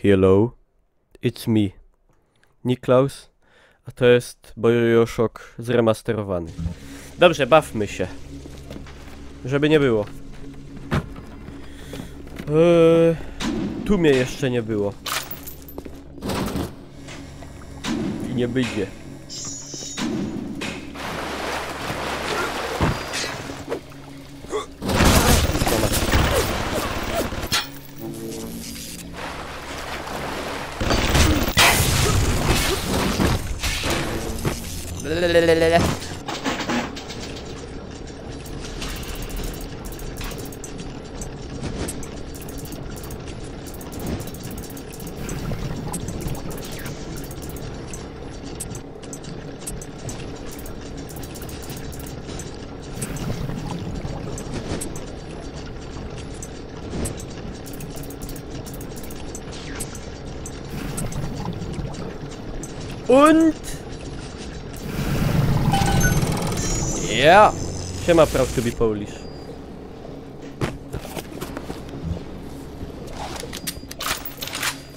Hello, it's me, Niklaus, a to jest BioShock zremasterowany. Dobrze, bawmy się, żeby nie było. Tu mnie jeszcze nie było. I nie będzie. Und... Ja! Siema, proud to be Polish.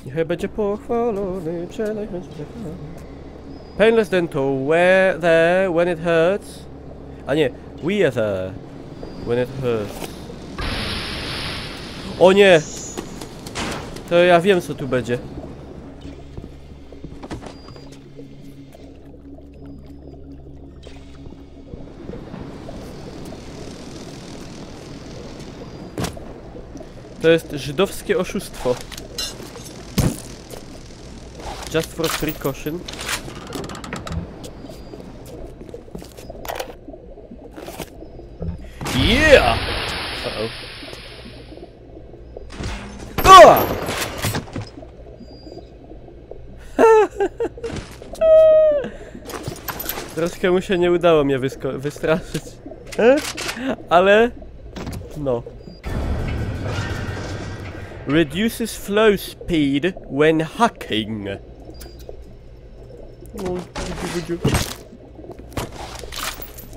Niechaj będzie pochwalony, Painless dental, where there when it hurts. A nie, we are there when it hurts. O nie! To ja wiem, co tu będzie. To jest żydowskie oszustwo. Just for precaution. Yeah! Uh-oh. Oh! Troszkę mu się nie udało mnie wystraszyć. Ale... no. Reduces flow speed when hacking.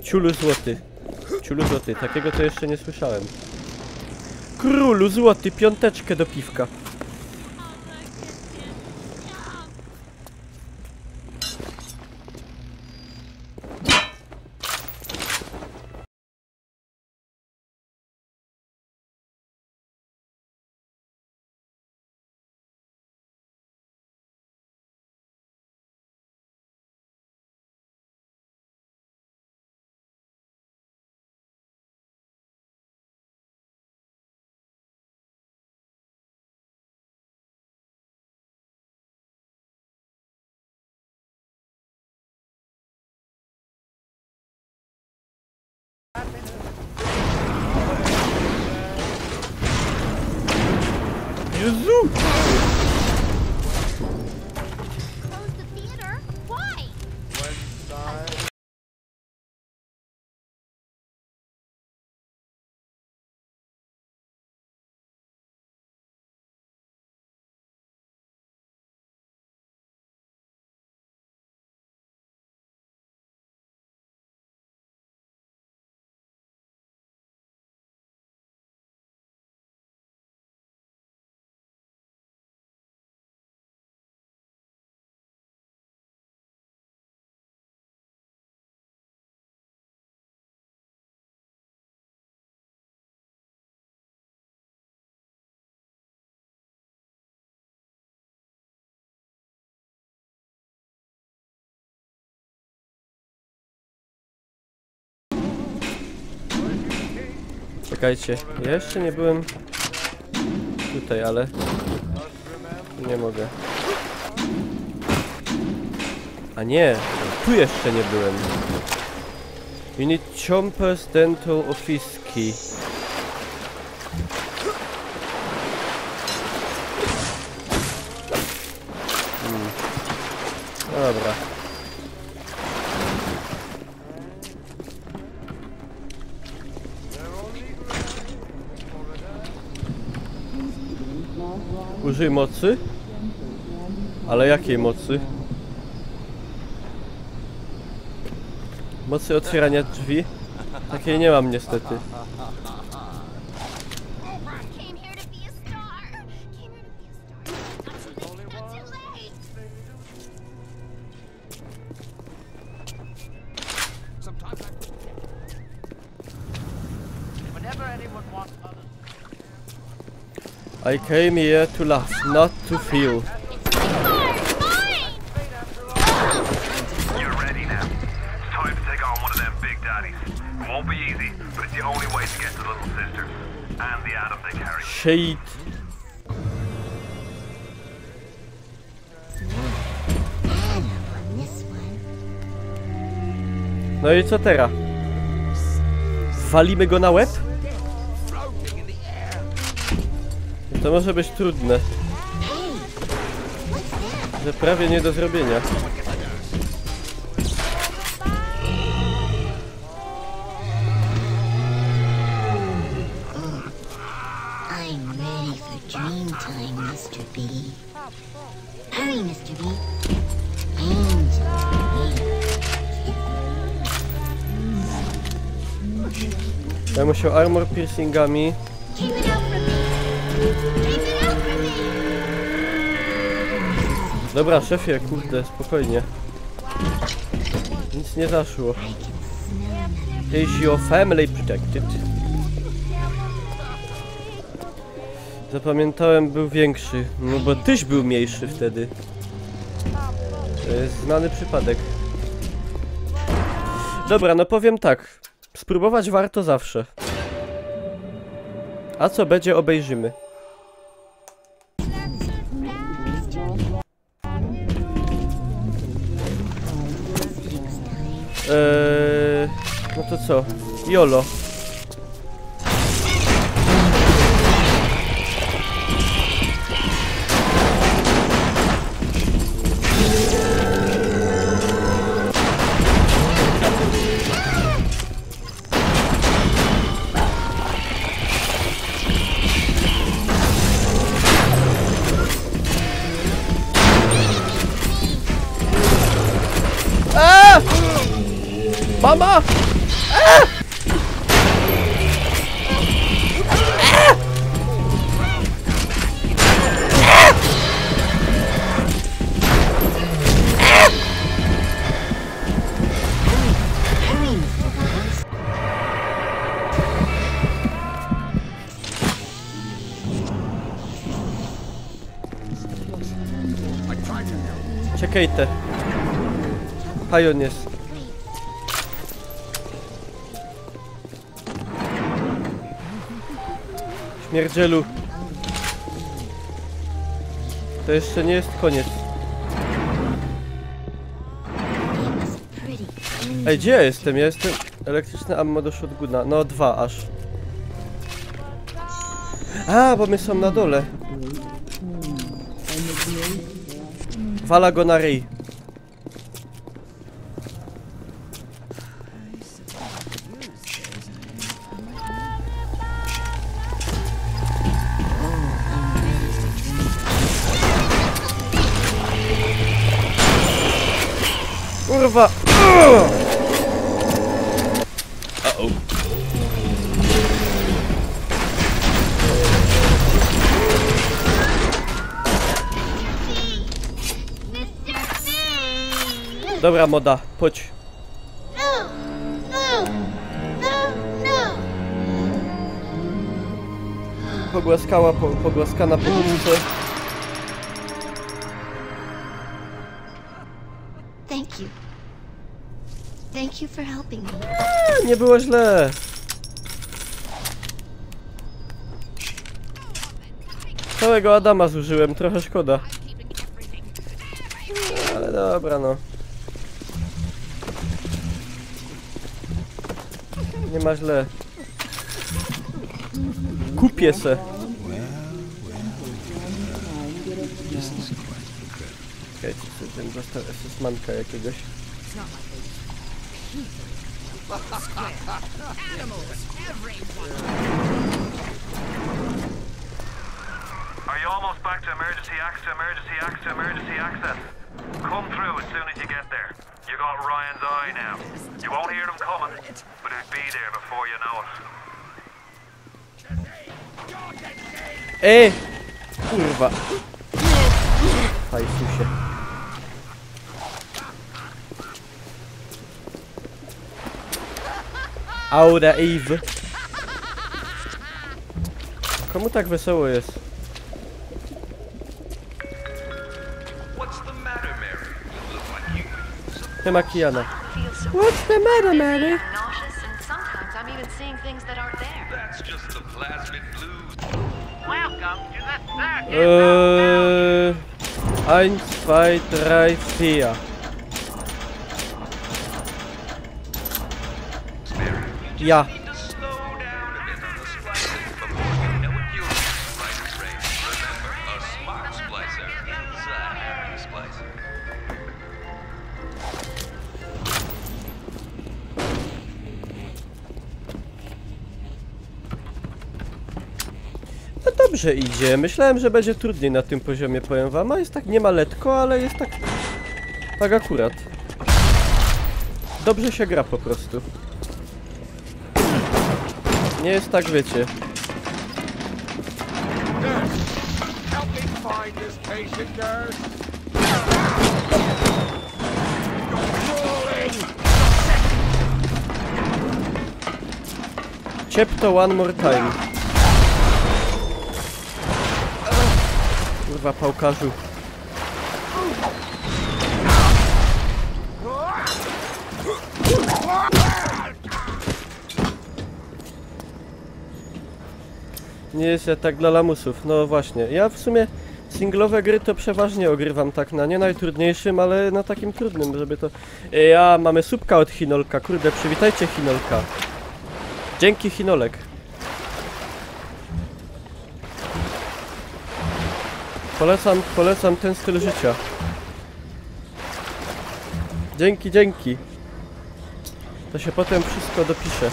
Ciulu złoty. Ciulu złoty, takiego to jeszcze nie słyszałem. Królu złoty, piąteczkę do piwka. Jezu! Czekajcie, ja jeszcze nie byłem tutaj, ale nie mogę. A nie, tu jeszcze nie byłem. You need Chomper's Dental Office Key. No dobra. Użyj mocy? Ale jakiej mocy? Mocy otwierania drzwi? Takiej nie mam niestety. I came here to laugh, not to feel. You're ready now. It's time to take on one of them big daddies. It won't be easy, but it's the only way to get to little sister and the Adam they carry. Shit. No i co teraz? Walimy go na łeb? To może być trudne. Że prawie nie do zrobienia. I'm ready for dream time, Mr. B. Hurry, Mr. B. Angel. Ja musiał armor piercingami. Keep it out from me. Keep it out from me. Dobra, szefie, kurde, spokojnie. Nic nie zaszło. I can smell another. Is your family protected? Zapamiętałem, był większy. No bo tyś był mniejszy wtedy. To jest znany przypadek. Dobra, no powiem tak. Spróbować warto zawsze. A co będzie, obejrzymy. No to co? YOLO. Mama! Czekajcie. Hajon jest. Śmierdzielu. To jeszcze nie jest koniec. Ej, gdzie ja jestem? Ja jestem... Elektryczne ammo do shotguna. No, 2 aż. A, bo my są na dole. Wala go na ryj. Kurwa! Uh-oh. Dobra, moda, chodź. Pogłaskana po ulicy. Thank you. Thank you for helping me. Nie było źle. Całego Adama zużyłem, trochę szkoda. Ale dobra, no. Nie ma źle. Kupię se. Czekajcie, ten dostał SS-manka jakiegoś. Are you almost back to emergency access, emergency access? Come through as soon as you get there. You got Ryan's eye now. You won't hear them coming, but it'll be there before you know it. Kurwa. Fajsusie. Aura Eve. Komu tak wesoło jest? Tema Kiana. What's the matter, Mary? Nauseous, and sometimes I'm even seeing things that aren't there. That's just the plasmid blues. Welcome to the circus. 1, 2, 3, 4. Ja. Need to slow down a bit on the splicing before you know it. You'll right brain. Remember, a smart splicer is a happy splicer. No dobrze idzie. Myślałem, że będzie trudniej na tym poziomie, powiem wam. A jest tak nie ma letko, ale jest tak... Tak akurat. Dobrze się gra po prostu. Nie jest tak, wiecie. Help me find this patient, nurse. Ciep to one more time. Kurwa, pałkarzu. Nie jest ja tak dla lamusów, no właśnie. Ja w sumie singlowe gry to przeważnie ogrywam tak na nie najtrudniejszym, ale na takim trudnym, żeby to... Ja mamy słupka od Chinolka, kurde, przywitajcie Chinolka. Dzięki Chinolek. Polecam ten styl życia. Dzięki. To się potem wszystko dopisze.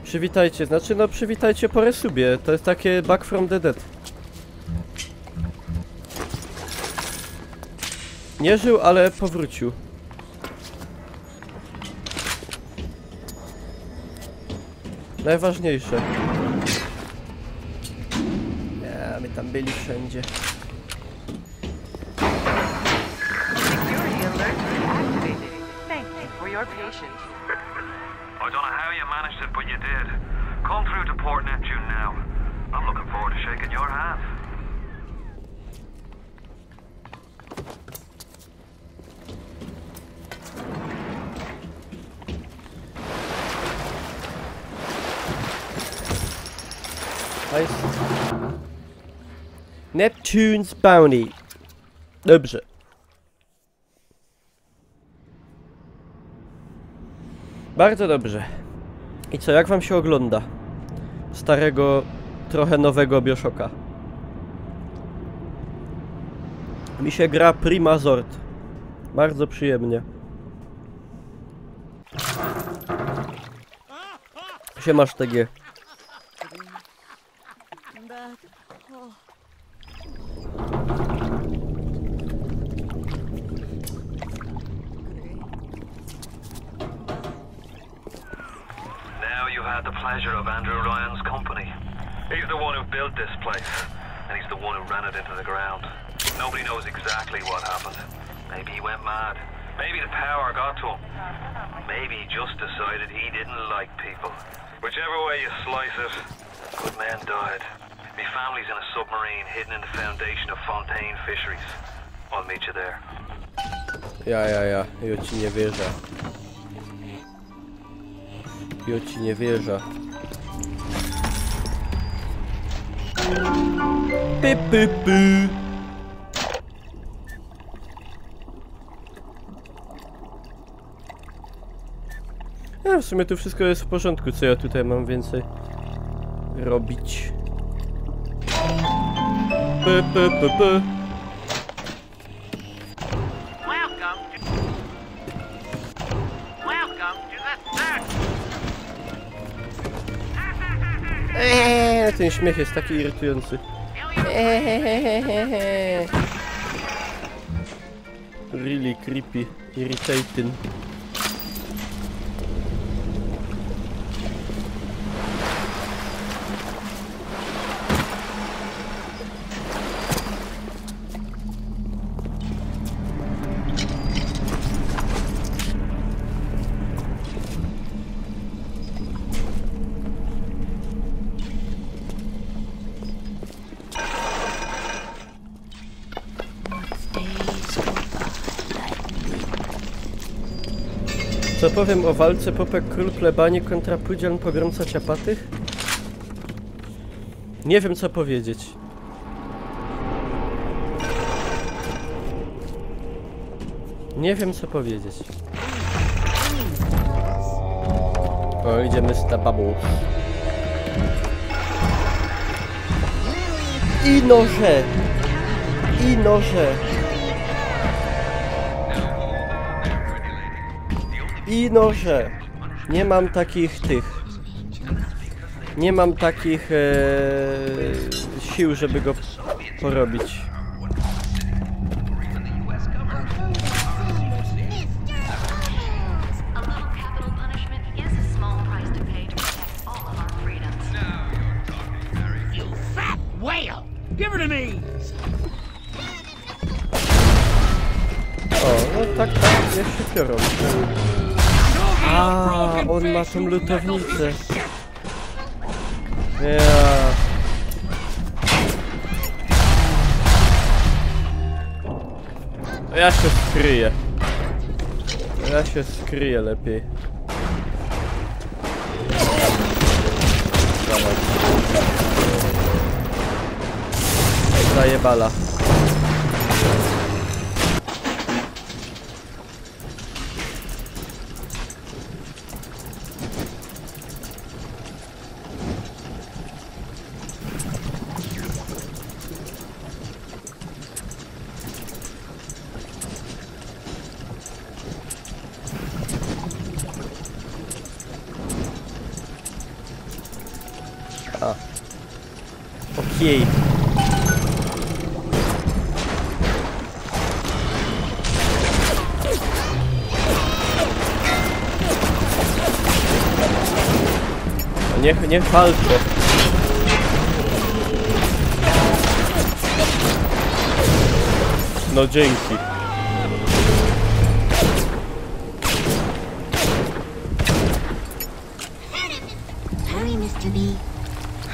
Przywitajcie, znaczy no przywitajcie po resubie. To jest takie Back from the Dead. Nie żył, ale powrócił. Najważniejsze. Ja, my tam byli wszędzie. Security alert activated. Thank you for your patience. I don't know how you managed it, but you did. Come through to Port Neptune now. I'm looking forward to shaking your hand. Nice. Neptune's Bounty. Dobrze. Bardzo dobrze. I co, jak wam się ogląda? Starego, trochę nowego Bioshocka. Mi się gra prima sort. Bardzo przyjemnie. Siemasz TG. Now you had the pleasure of Andrew Ryan's company. He's the one who built this place, and he's the one who ran it into the ground. Nobody knows exactly what happened. Maybe he went mad. Maybe the power got to him. Maybe he just decided he didn't like people. Whichever way you slice it, good men died. My family's in a submarine hidden in the foundation of Fontaine Fisheries. I'll meet you there. Ja ci nie wierzę. Ja ci nie wierzę. Py. Ja w sumie tu wszystko jest w porządku, co ja tutaj mam więcej robić. Py. Ten śmiech jest taki irytujący. Really creepy, irritating. Co powiem o walce Popek Król Plebanii kontra Pudzian Pogromca Ciapatych? Nie wiem co powiedzieć. Nie wiem co powiedzieć. O, idziemy z tababą. I noże! I noże! I noże! Nie mam takich tych. Nie mam takich sił, żeby go porobić. O, no tak, niech się piorą. A, on ma tą lutownicę. Ja. Ja się skryję. Ja się skryję lepiej. Dawaj. Zajebala. A. Okej. Niech walczę. No dzięki. Hurry, Mr. B. I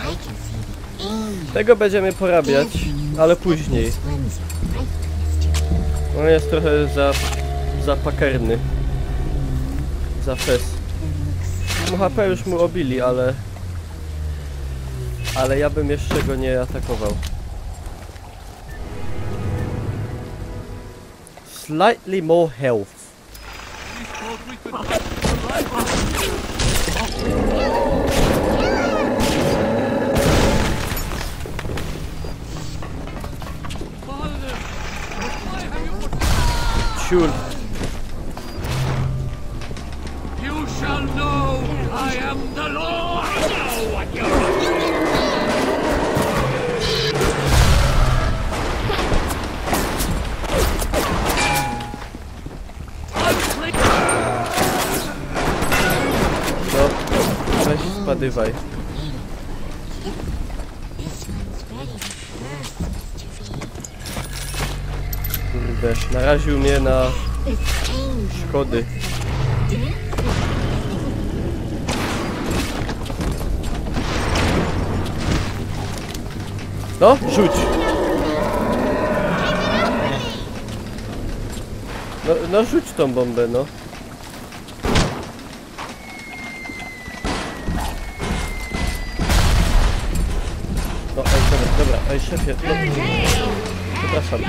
can see the angel. Tego będziemy porabiać, ale później. On jest trochę za pakerny. Za fes. HP już mu obili, ale ja bym jeszcze go nie atakował. Slightly more health. Sure. You shall know I am the Lord. Know what you're. No, weź spadywaj. Kurde, naraził mnie na szkody. No, rzuć! No rzuć tą bombę, no. No, dobra, ej szefie, no. Przepraszam.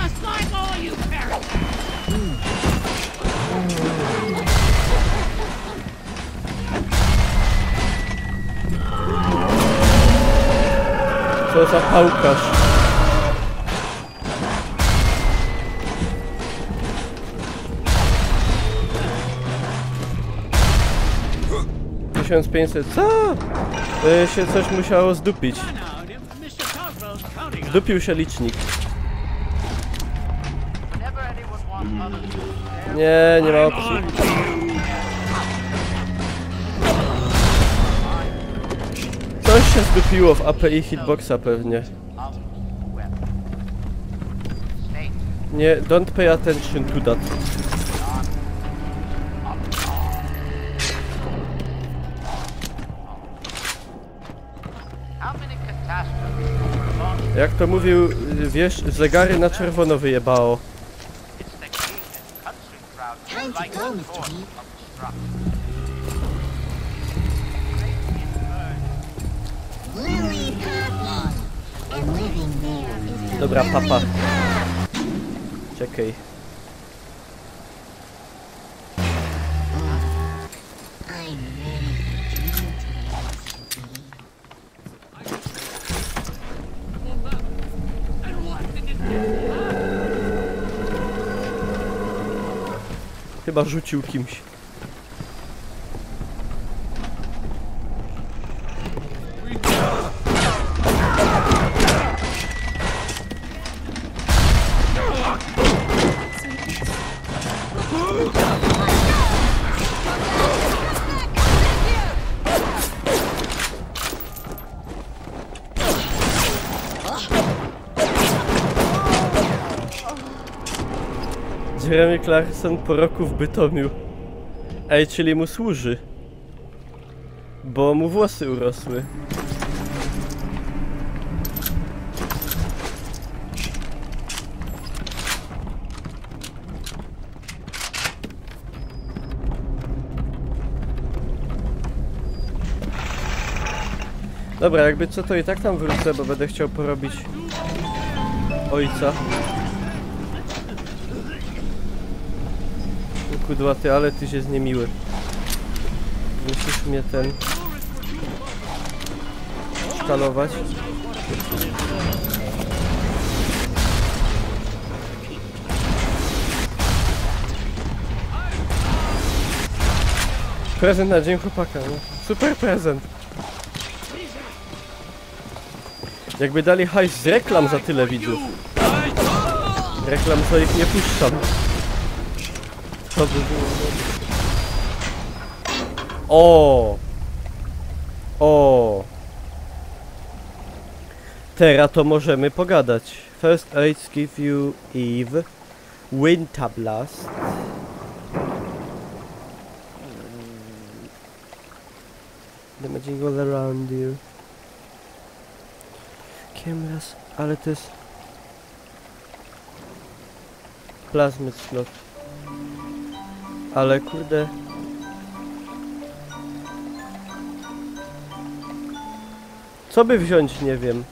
Co za pałkarz. $1500, co? Się coś musiało zdupić. Zdupił się licznik. Nie ma opcji. Coś się zdupiło w API hitboxa pewnie. Nie, don't pay attention to that. Jak to mówił, wiesz, zegary na czerwono wyjebało. Time to go, Mr. B. Lily Poppy! And living there is the Dobra, Lily papa. Pop. Czekaj. I'm ready for you today, Mr. B. Chyba rzucił kimś. Jeremy Clarkson po roku w Bytomiu. Ej, czyli mu służy. Bo mu włosy urosły. Dobra, jakby co, to i tak tam wrócę, bo będę chciał porobić ojca. Kudłaty, ale ty się zniemiły. Musisz mnie ten... szkalować. Prezent na dzień chłopaka, no. Super prezent. Jakby dali hajs z reklam za tyle widzów. Reklam co ich nie puszczam. To by było dobre. O! Teraz to możemy pogadać. First aids give you Eve. Winter blast. Damaging all around you. Cameras, ale to jest... Plasmid slot. Ale kurde... Co by wziąć, nie wiem.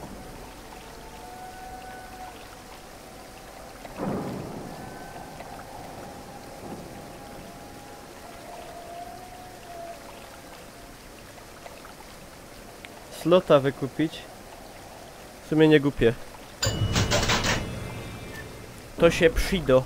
Slota wykupić. W sumie nie głupie. To się przyda.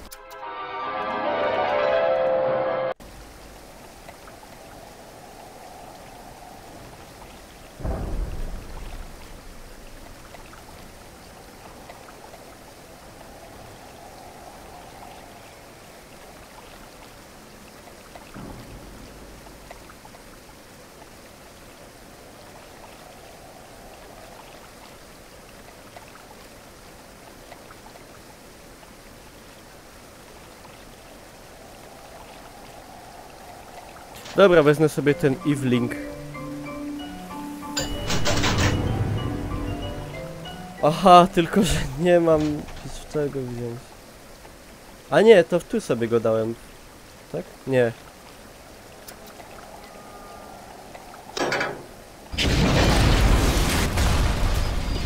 Dobra, wezmę sobie ten Evelink. Aha, tylko że nie mam z czego wziąć. A nie, to tu sobie go dałem. Tak? Nie.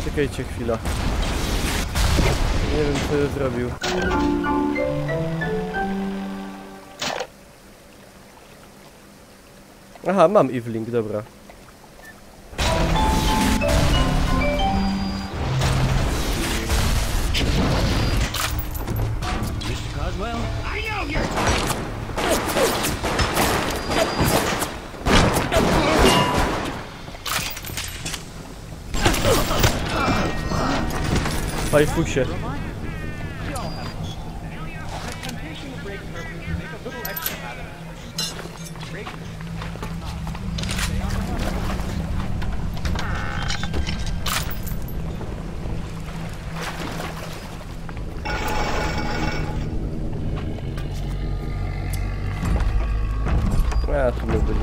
Czekajcie chwilę. Nie wiem co ja zrobił. Aha, mam Evelink, dobra. Fajfusie. A, tu my byli.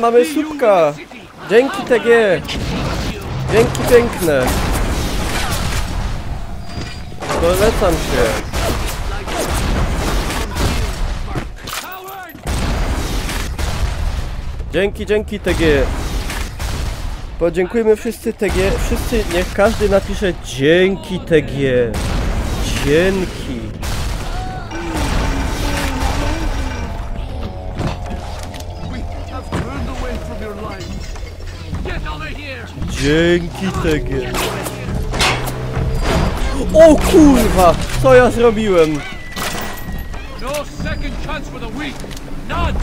Mamy słupka! Dzięki TG! Dzięki piękne! Polecam się! Dzięki TG! Podziękujmy wszyscy TG, niech każdy napisze dzięki TG! Dzięki! Dzięki TG! O kurwa! Co ja zrobiłem? No second chance for the weak. None.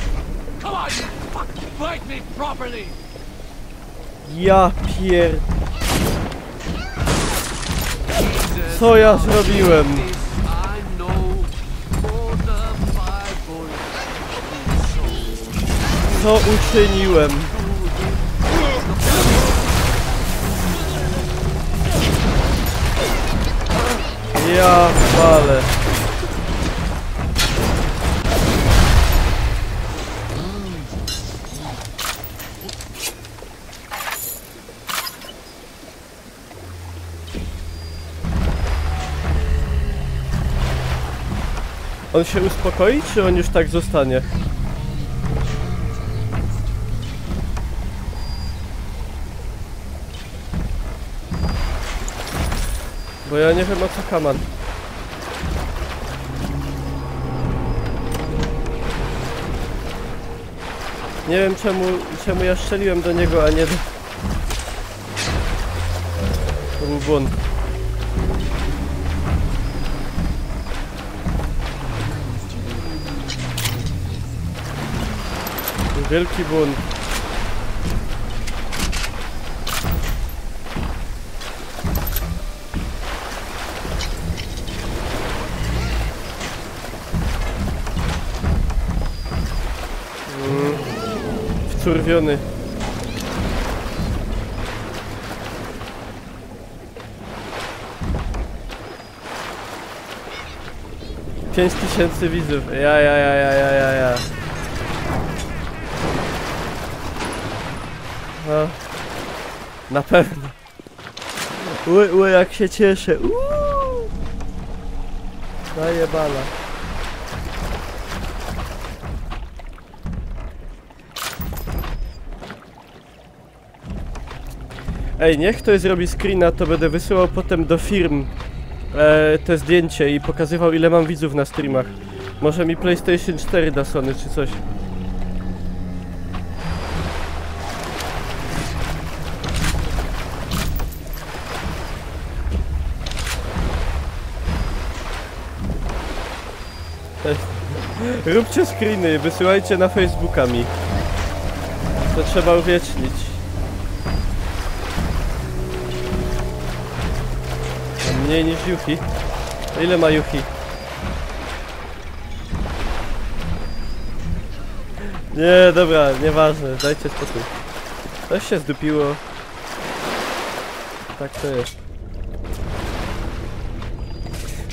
Come on, you fuck. Fight me properly. Ja pier... Co ja zrobiłem? I know for the Bible. Co uczyniłem? Ja walę. On się uspokoi, czy on już tak zostanie? Bo ja nie wiem, o co kaman. Nie wiem czemu ja strzeliłem do niego, a nie do... To był błąd. Wielki błąd. Wcurwiony. - 5000 widzów. Ja. No, na pewno. Jak się cieszę. Daję bala. Ej, niech ktoś zrobi screena, to będę wysyłał potem do firm te zdjęcie i pokazywał, ile mam widzów na streamach. Może mi PlayStation 4 da Sony czy coś. Róbcie screeny, wysyłajcie na Facebooka mi. To trzeba uwiecznić. Mniej niż Yuki. Ile ma Yuki? Nie, dobra, nieważne, dajcie spokój. Coś się zdupiło. Tak to jest.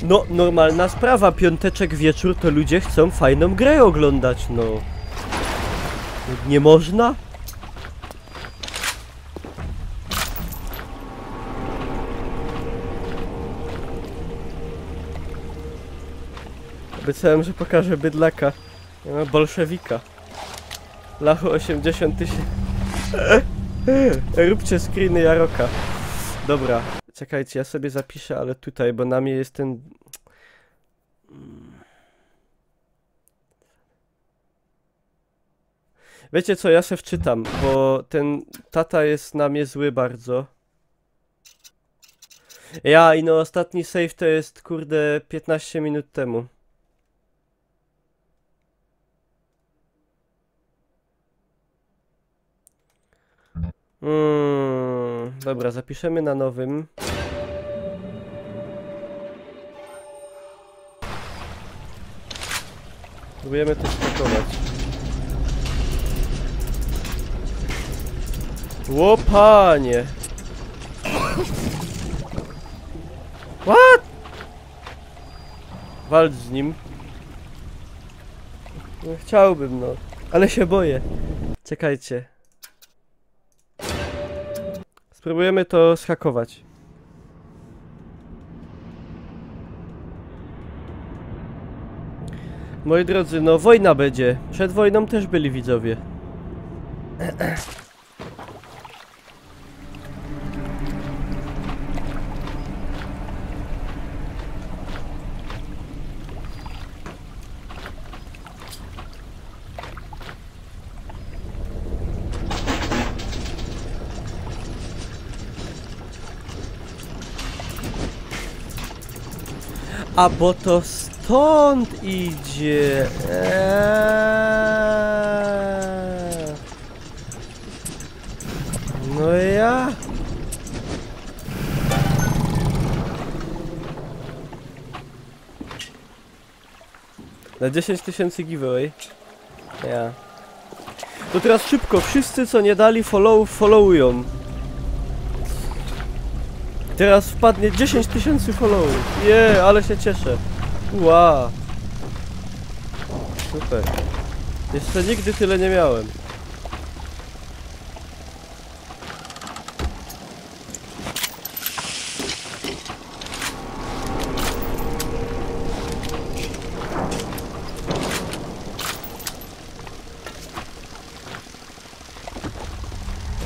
No, normalna sprawa, piąteczek wieczór to ludzie chcą fajną grę oglądać, no. Nie można? Obiecałem, że pokażę bydlaka. No, bolszewika. Lachu 80 000. Róbcie screeny Jaroka. Dobra, czekajcie, ja sobie zapiszę, ale tutaj, bo na mnie jest ten... Wiecie co, ja se wczytam, bo ten tata jest na mnie zły bardzo. Ja, i no ostatni save to jest, kurde, 15 minut temu. Dobra, zapiszemy na nowym. Próbujemy to spakować. Ło, panie! What? Walcz z nim. No, chciałbym, no. Ale się boję. Czekajcie. Spróbujemy to zhakować. Moi drodzy, no wojna będzie. Przed wojną też byli widzowie. A bo to stąd idzie. No ja. Na 10 000 giveaway. Ja. To teraz szybko, wszyscy co nie dali followują. Teraz wpadnie 10 000 followów. Ale się cieszę. Wow. Super. Jeszcze nigdy tyle nie miałem.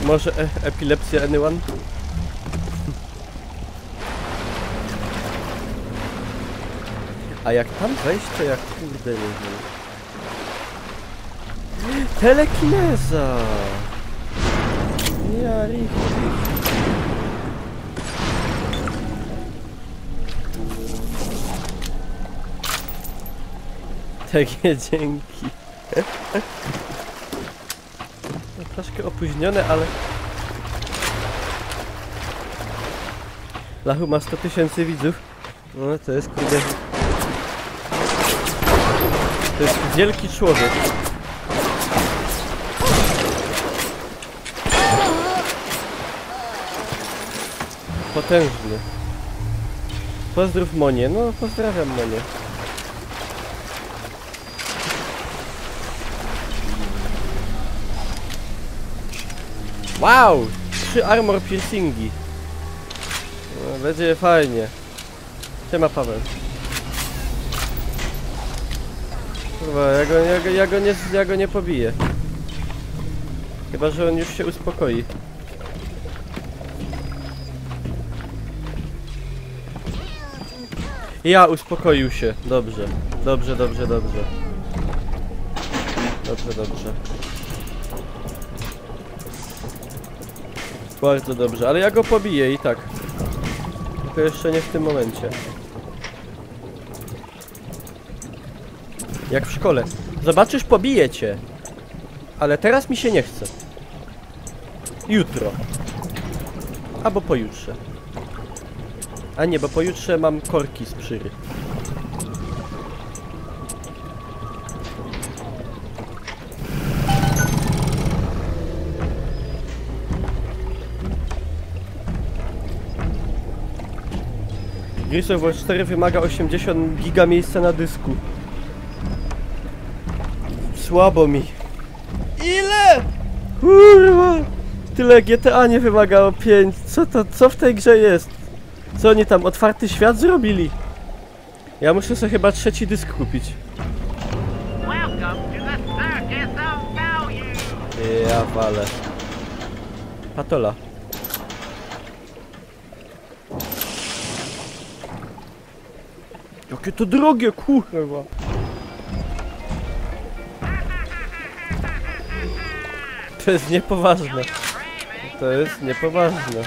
Może epilepsja anyone? A jak tam wejść, to jak kurde nie wiem. Telekineza! Ja takie dzięki. No, troszkę opóźnione, ale... Lachu ma 100 000 widzów. No to jest kurde... To jest wielki człowiek. Potężny. Pozdrów Monię. No pozdrawiam Monię. Wow! 3 armor piercingi. No, będzie fajnie. Siema Paweł. Kurwa, ja go nie pobiję. Chyba, że on już się uspokoi. Ja uspokoił się. Dobrze. Dobrze. Bardzo dobrze, ale ja go pobiję i tak. Tylko jeszcze nie w tym momencie. Jak w szkole. Zobaczysz, pobiję cię. Ale teraz mi się nie chce. Jutro. Albo pojutrze. A nie, bo pojutrze mam korki z przyry. Gears of War 4 wymaga 80 giga miejsca na dysku. Słabo mi. Ile? Kurwa! Tyle GTA nie wymagało 5. Co w tej grze jest? Co oni tam, otwarty świat zrobili? Ja muszę sobie chyba 3. dysk kupić. Ja walę. Patola. Jakie to drogie, kurwa. To jest niepoważne. To jest niepoważne.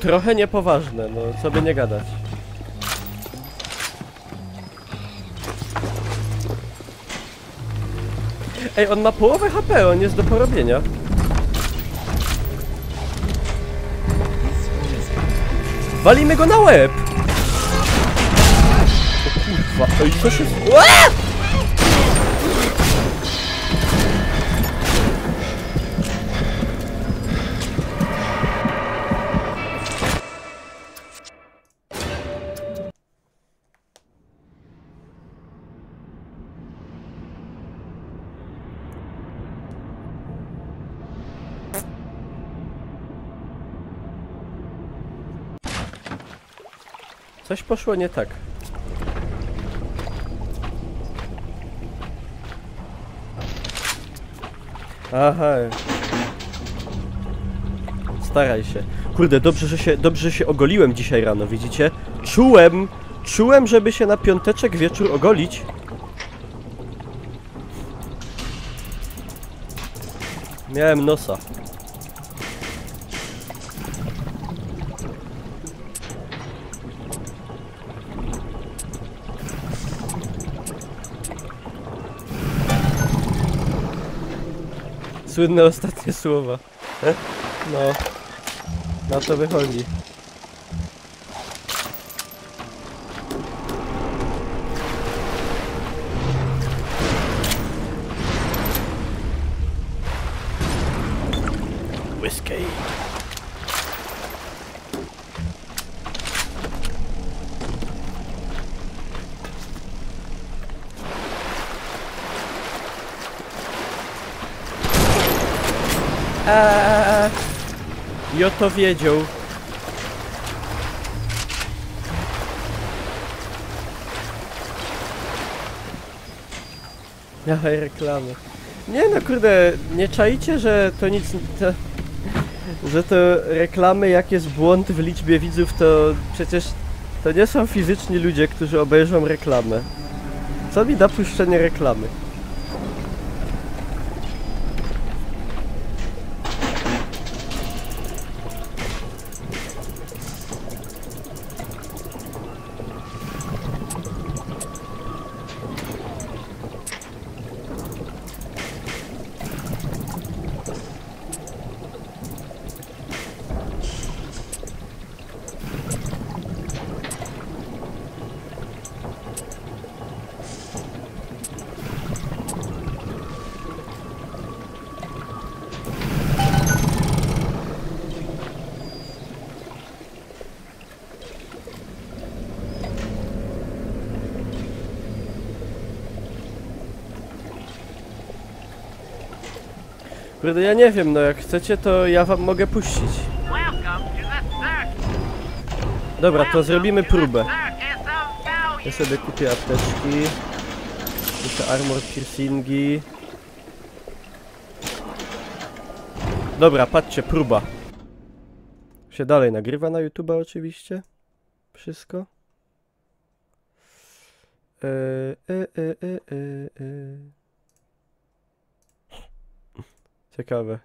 Trochę niepoważne, no co by nie gadać. Ej, on ma połowę HP, on jest do porobienia. Walimy go na łeb! O kurwa, ej, co się... Coś poszło nie tak. Aha. Staraj się. Kurde, dobrze, że się ogoliłem dzisiaj rano, widzicie? Czułem, żeby się na piąteczek wieczór ogolić. Miałem nosa. Słynne ostatnie słowa. No. Na to wychodzi. Whiskey. I o to wiedział. Dawaj reklamy. Nie no kurde, nie czaicie, że to nic... że to reklamy, jak jest błąd w liczbie widzów, to przecież to nie są fizyczni ludzie, którzy obejrzą reklamę. Co mi da puszczenie reklamy? Kurde, ja nie wiem, no jak chcecie, to ja wam mogę puścić. Dobra, to zrobimy próbę. Ja sobie kupię apteczki. Kupię armor piercingi. Dobra, patrzcie, próba. Się dalej nagrywa na YouTube'a oczywiście. Wszystko. Ciekawe.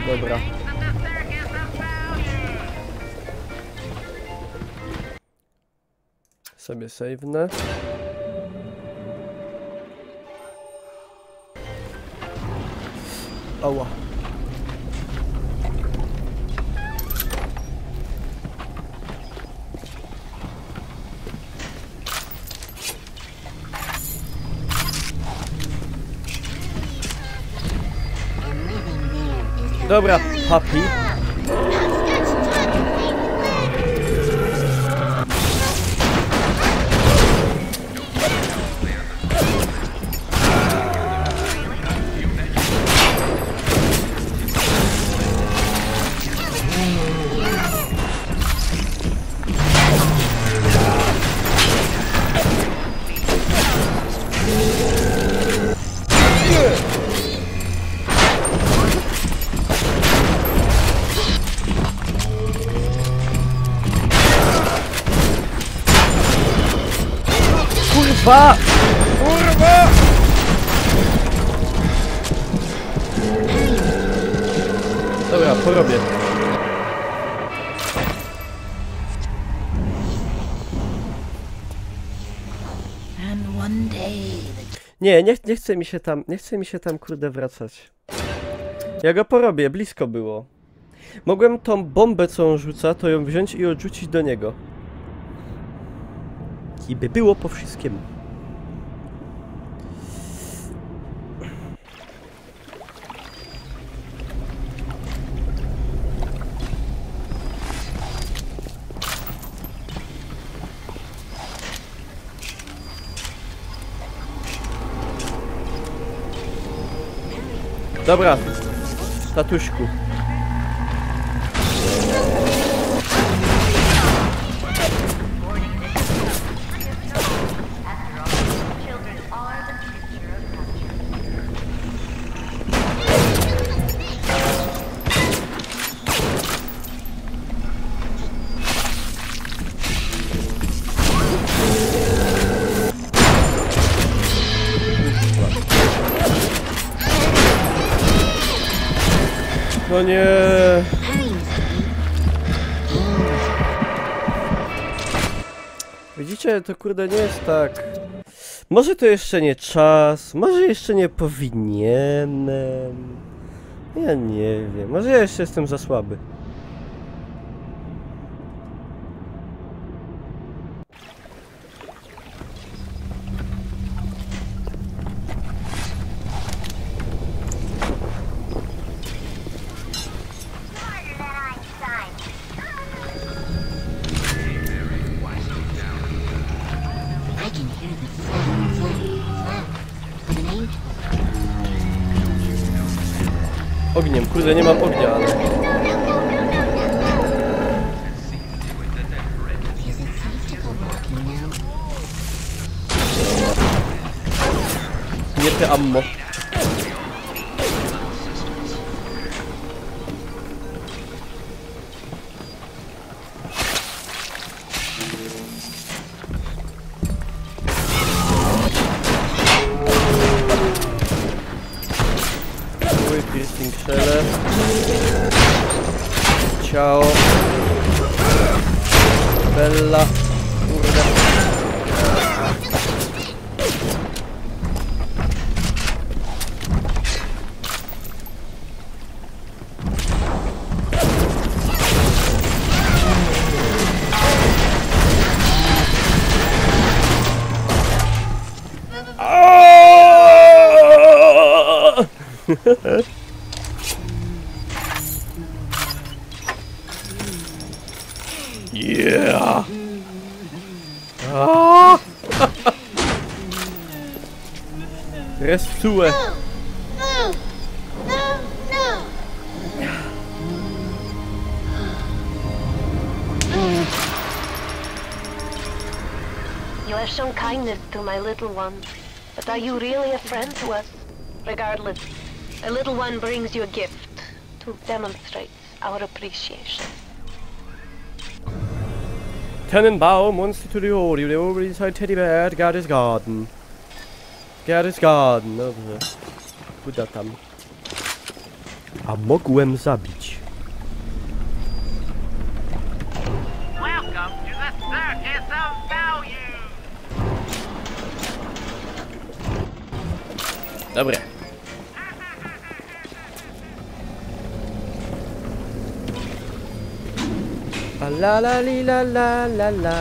Dobra. Sobie save'nę. Ała. Dobra, happy. Kurwa! Kurwa! Dobra, porobię. Nie chce mi się tam kurde wracać. Ja go porobię, blisko było. Mogłem tą bombę, co on rzuca, to ją wziąć i odrzucić do niego. I by było po wszystkiemu. Dobra, tatuśku. No nie. Widzicie, to kurde nie jest tak. Może to jeszcze nie czas, może jeszcze nie powinienem. Ja nie wiem, może ja jeszcze jestem za słaby. I can hear the flap, flap, flap. An angel. Ogniem, kurde nie mam ognia, ale... Is it safe to go walking now? Nie te ammo. Piercing shell. Ciao. Bella. Kurde. Yeah. Ah. Restsue. No! No! No! You have shown kindness to my little one, but are you really a friend to us? Regardless, a little one brings you a gift to demonstrate our appreciation. Tannenbaum und Studiori, the over inside teddy bear, Gardy's garden. Gardy's garden, dobrze. Kuda tam. A mogłem zabić. Welcome to the Circus of Value! Dobre. A la la li la la la la.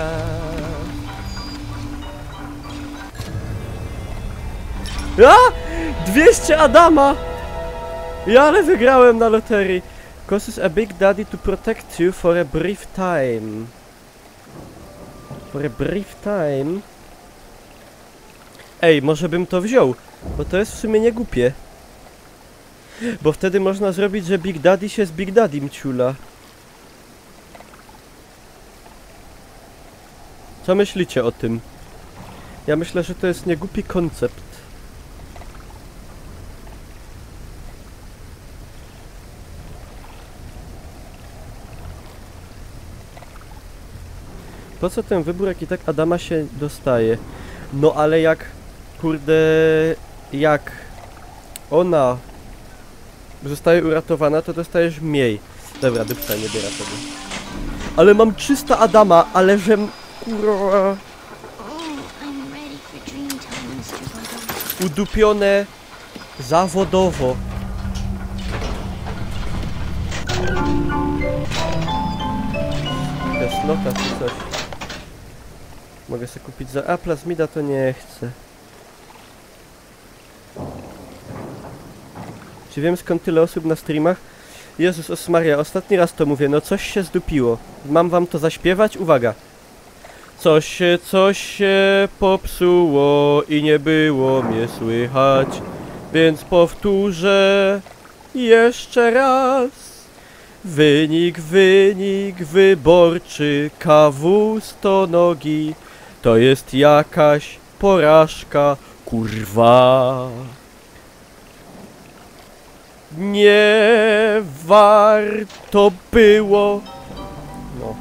A! 200 Adama! Ja ale wygrałem na loterii. Causes a big daddy to protect you for a brief time. For a brief time. Ej, może bym to wziął, bo to jest w sumie nie głupie. Bo wtedy można zrobić, że Big Daddy się z Big Daddym ciula. Co myślicie o tym? Ja myślę, że to jest niegłupi koncept. Po co ten wybór, jak i tak Adama się dostaje? No ale jak, kurde, jak ona zostaje uratowana, to dostajesz mniej. Dobra, dupca nie biera tego. Ale mam 300 Adama, ale żem, kurwa, Oh, I'm ready for dream time, Mr. Bubble. udupione zawodowo. Slota czy coś. Mogę sobie kupić za... A, plazmida to nie chcę. Czy wiem, skąd tyle osób na streamach? Jezus Osmaria, ostatni raz to mówię, no coś się zdupiło. Mam wam to zaśpiewać? Uwaga. Coś się popsuło i nie było mnie słychać, więc powtórzę. Jeszcze raz. Wynik wyborczy KW 100 nogi. To jest jakaś porażka, kurwa. Nie warto było. No.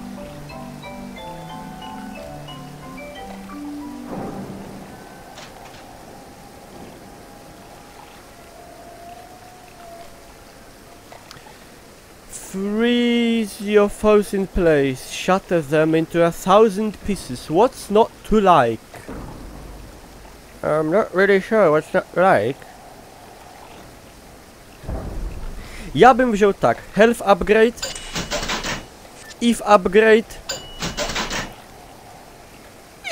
Freeze your foes in place, shatter them into 1,000 pieces. What's not to like? I'm not really sure what's not to like. Ja bym wziął tak, health upgrade, if upgrade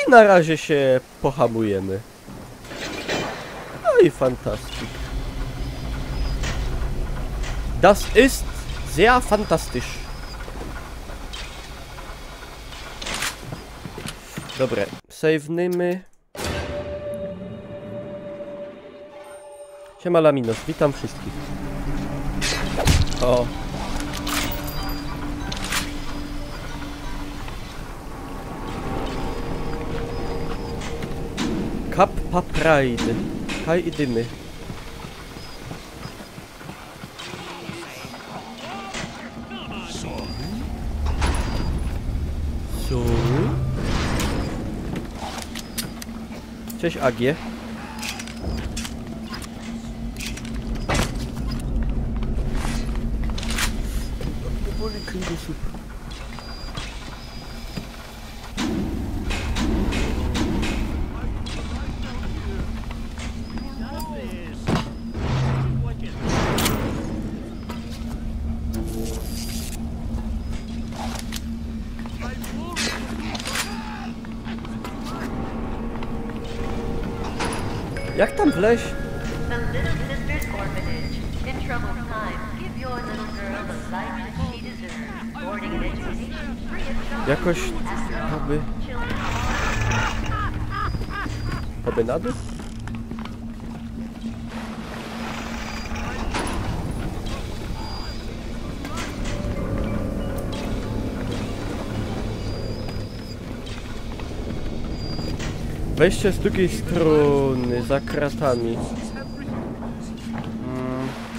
i na razie się pohamujemy. No i fantastyk. Das ist sehr fantastisch. Dobre, save'nymy. Siema Laminos, witam wszystkich. O. Kappa Pride. Hej, idymy. Cześć Agie. Boli kręgosłup. Jak tam wleźć? The Little Sisters Orphanage. In troubled times, give your little girl the life she deserves. Boarding and education free of charge. Jakoś... aby... Oby na dół? Wejście z drugiej strony, za kratami.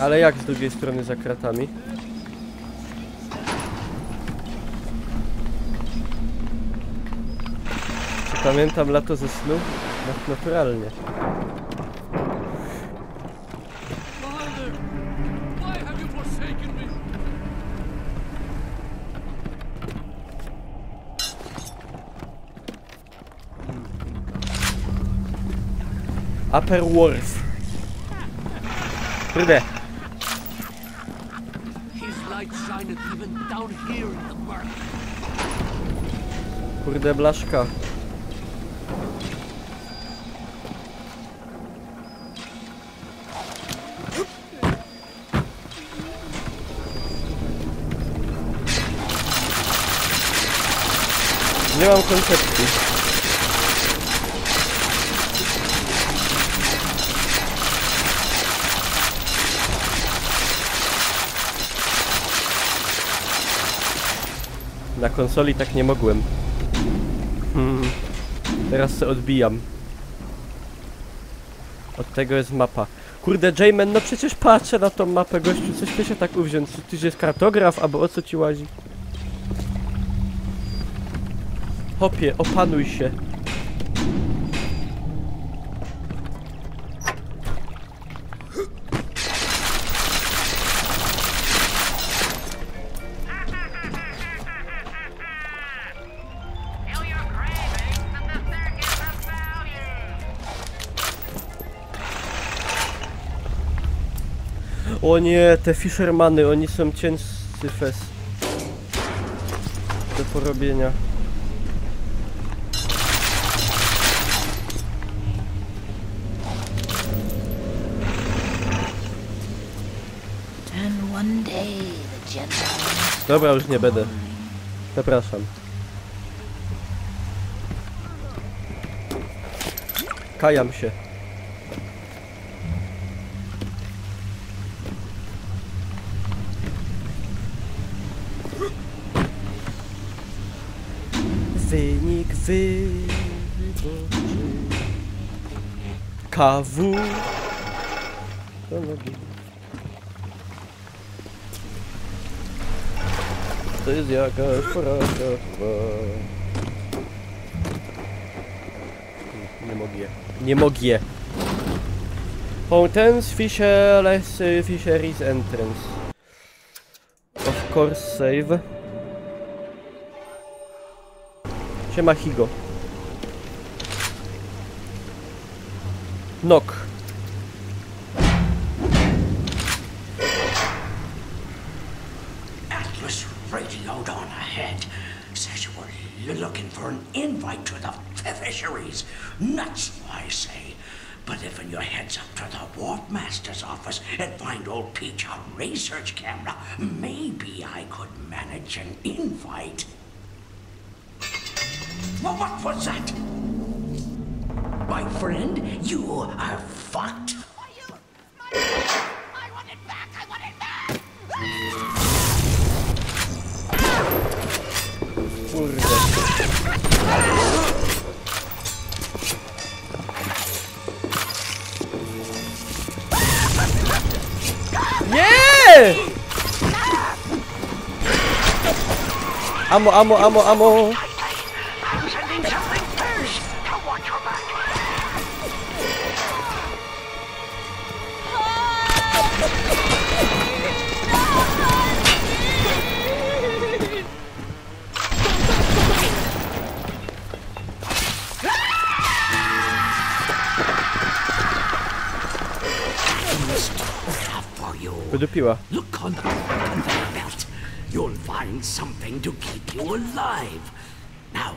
Ale jak z drugiej strony za kratami? Czy pamiętam lato ze snu? Naturalnie. Father, why have you forsaken me? Upper Wharf. Kurde. His light shineth even down here in the murk. Kurde blaszka. Nie mam koncepcji. Na konsoli tak nie mogłem. Teraz se odbijam. Od tego jest mapa. Kurde, J-Man, no przecież patrzę na tą mapę, gościu, coś ty się tak uwziąć. Czy ty jest kartograf, albo o co ci łazi? Hopie, opanuj się. O nie, te Fishermany, oni są ciężcy fes. Do porobienia. And one day the gentleman... Dobra, już nie będę. Zapraszam. Kajam się. wyborczy. KW do nogi. To jest jakaś porażka chyba. Nie mogę. Fountains, Fisheries Entrance. Of course save. Siema Higo. Knock. Atlas radioed on ahead. Says you were looking for an invite to the fisheries. Nuts, I say. But if your heads up to the Warp Master's office and find old Peach a research camera, maybe I could manage an invite. Well, what was that? My friend, you are fucked. I want it back! I want it back! Kurde. Nie! Amo. I'm sending something first to watch your back. Wydupiła. Look on the conveyor belt. You'll find something to keep you alive. Now,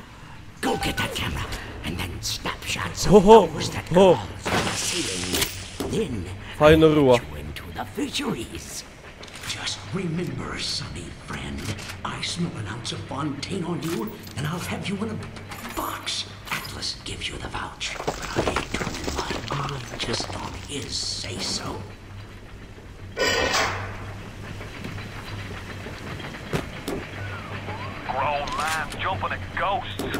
go get that camera and then snapshots of those that crawls on the ceiling. Then Fajna ruła. you into the fisheries. Just remember, sonny friend, I smell an ounce of Fontaine on you, and I'll have you in a box. Atlas gives you the vouch, but I turn my eye just on his say-so. Grown man jumping at ghosts.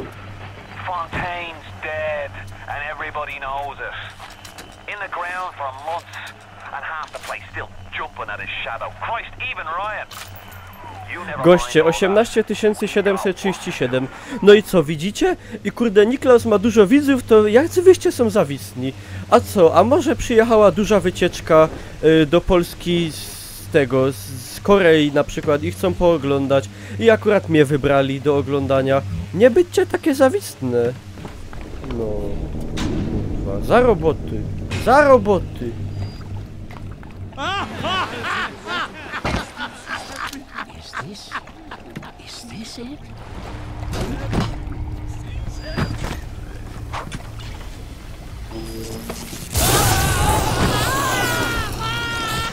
Fontaine's dead, and everybody knows it. In the ground for months, and half the place still jumping at his shadow. Christ, even Ryan. You never Goście, mind all that. 18737. No i co, widzicie? I kurde, Niklaus ma dużo widzów, to jacy wyście są zawistni? A co, a może przyjechała duża wycieczka do Polski z Korei na przykład i chcą pooglądać i akurat mnie wybrali do oglądania. Nie byćcie takie zawistne. No, kurwa, za roboty. Is this it?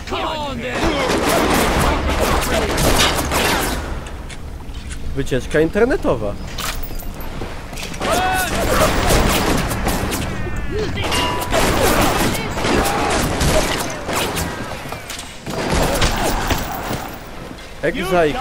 Come on then! Wycieczka internetowa. Egzajk.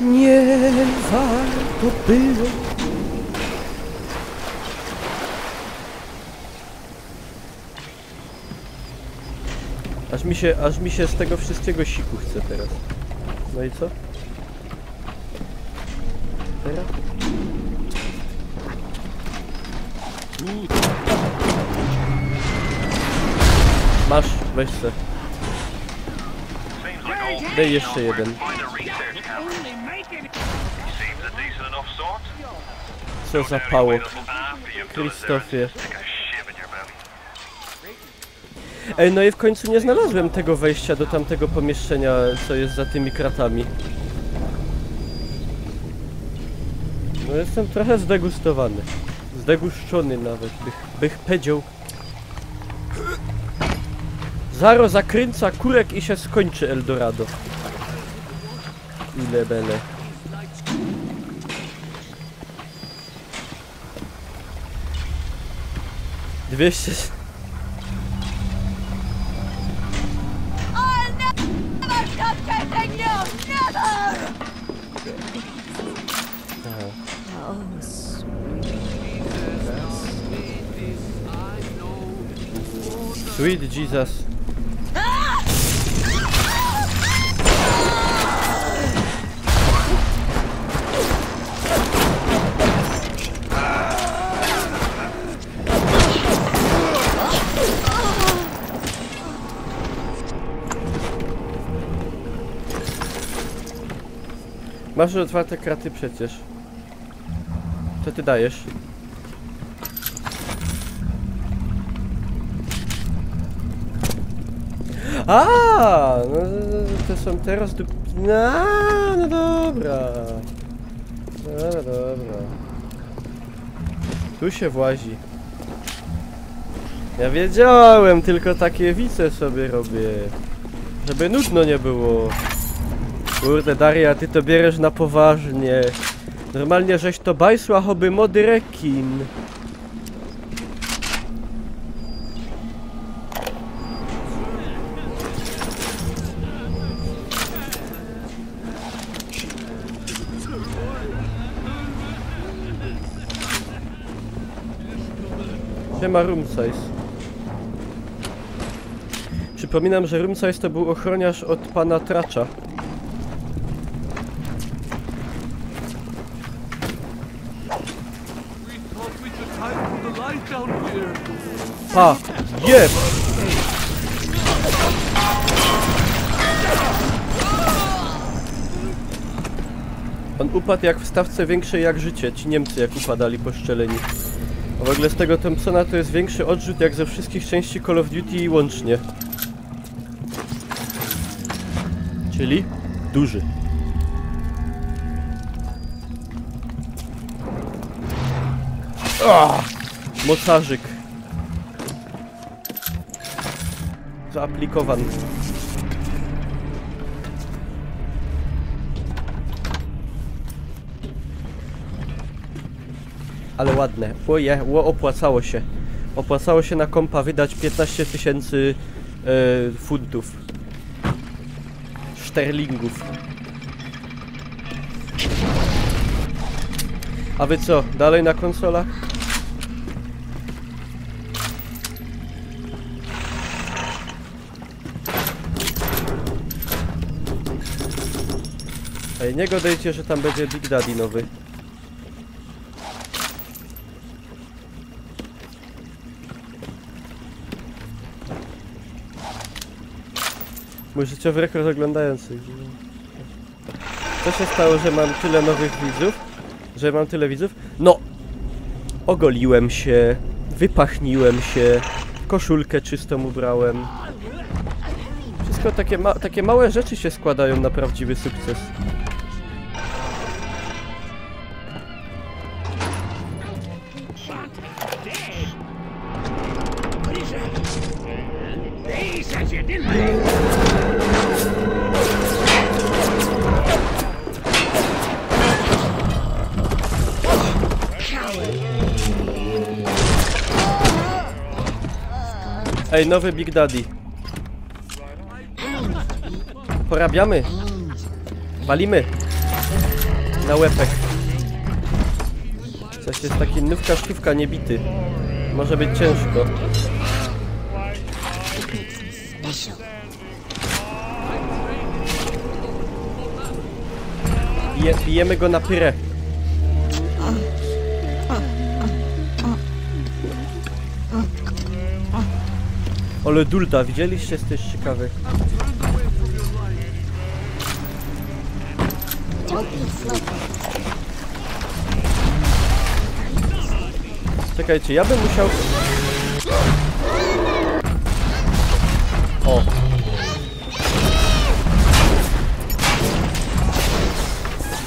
Nie warto było. Aż mi się z tego wszystkiego siku chce teraz. No i co? Teraz? Masz, weź se. Daj jeszcze jeden. Find a research camera. Seems a decent enough sort. Co za pało. Wait up after you've done it there. Krzysztofie. Stick a shiv in your belly. Ej, no i w końcu nie znalazłem tego wejścia do tamtego pomieszczenia, co jest za tymi kratami. No jestem trochę zdegustowany. Zdeguszczony nawet, bych powiedział. Zaro zakręca kurek i się skończy Eldorado. Ile bele. Dwieście... Sweet Jesus. Masz już otwarte kraty przecież. Co ty dajesz? A, no to są teraz no dobra. Dobra. Tu się włazi. Ja wiedziałem, tylko takie wice sobie robię. Żeby nudno nie było. Kurde Daria, ty to bierzesz na poważnie. Normalnie żeś to bajsła choby mody rekin. Siema Room Size. Przypominam, że Room Size to był ochroniarz od pana Tracza. Pa! Jeb! On upadł jak w stawce większej jak życie. Ci Niemcy jak upadali poszczeleni. A w ogóle z tego Thompsona to jest większy odrzut jak ze wszystkich części Call of Duty i łącznie. Czyli duży. Mocarzyk. Zaaplikowany. Ale ładne. Opłacało się. Opłacało się na kompa wydać 15 000 funtów. Szterlingów. A wy co? Dalej na konsolach? Ej, nie gadajcie, że tam będzie Big Daddy nowy. Mój życiowy rekord oglądających. Co się stało, że mam tyle nowych widzów? Że mam tyle widzów? No! Ogoliłem się, wypachniłem się, koszulkę czystą ubrałem. Wszystko takie małe rzeczy się składają na prawdziwy sukces. Ej, nowy Big Daddy. Porabiamy. Walimy. Na łepek. Coś jest taki nówka sztówka niebity. Może być ciężko. Bijemy go na pyrę. Ale dulda, widzieliście? Jest też ciekawy. Czekajcie, ja bym musiał... O.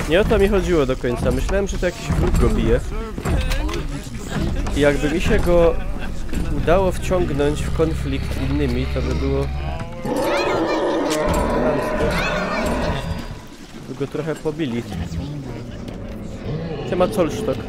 Nie o to mi chodziło do końca. Myślałem, że to jakiś wróg go bije. I jakby mi się go udało wciągnąć w konflikt z innymi, to by było... by go trochę pobili. Siema Zollstock.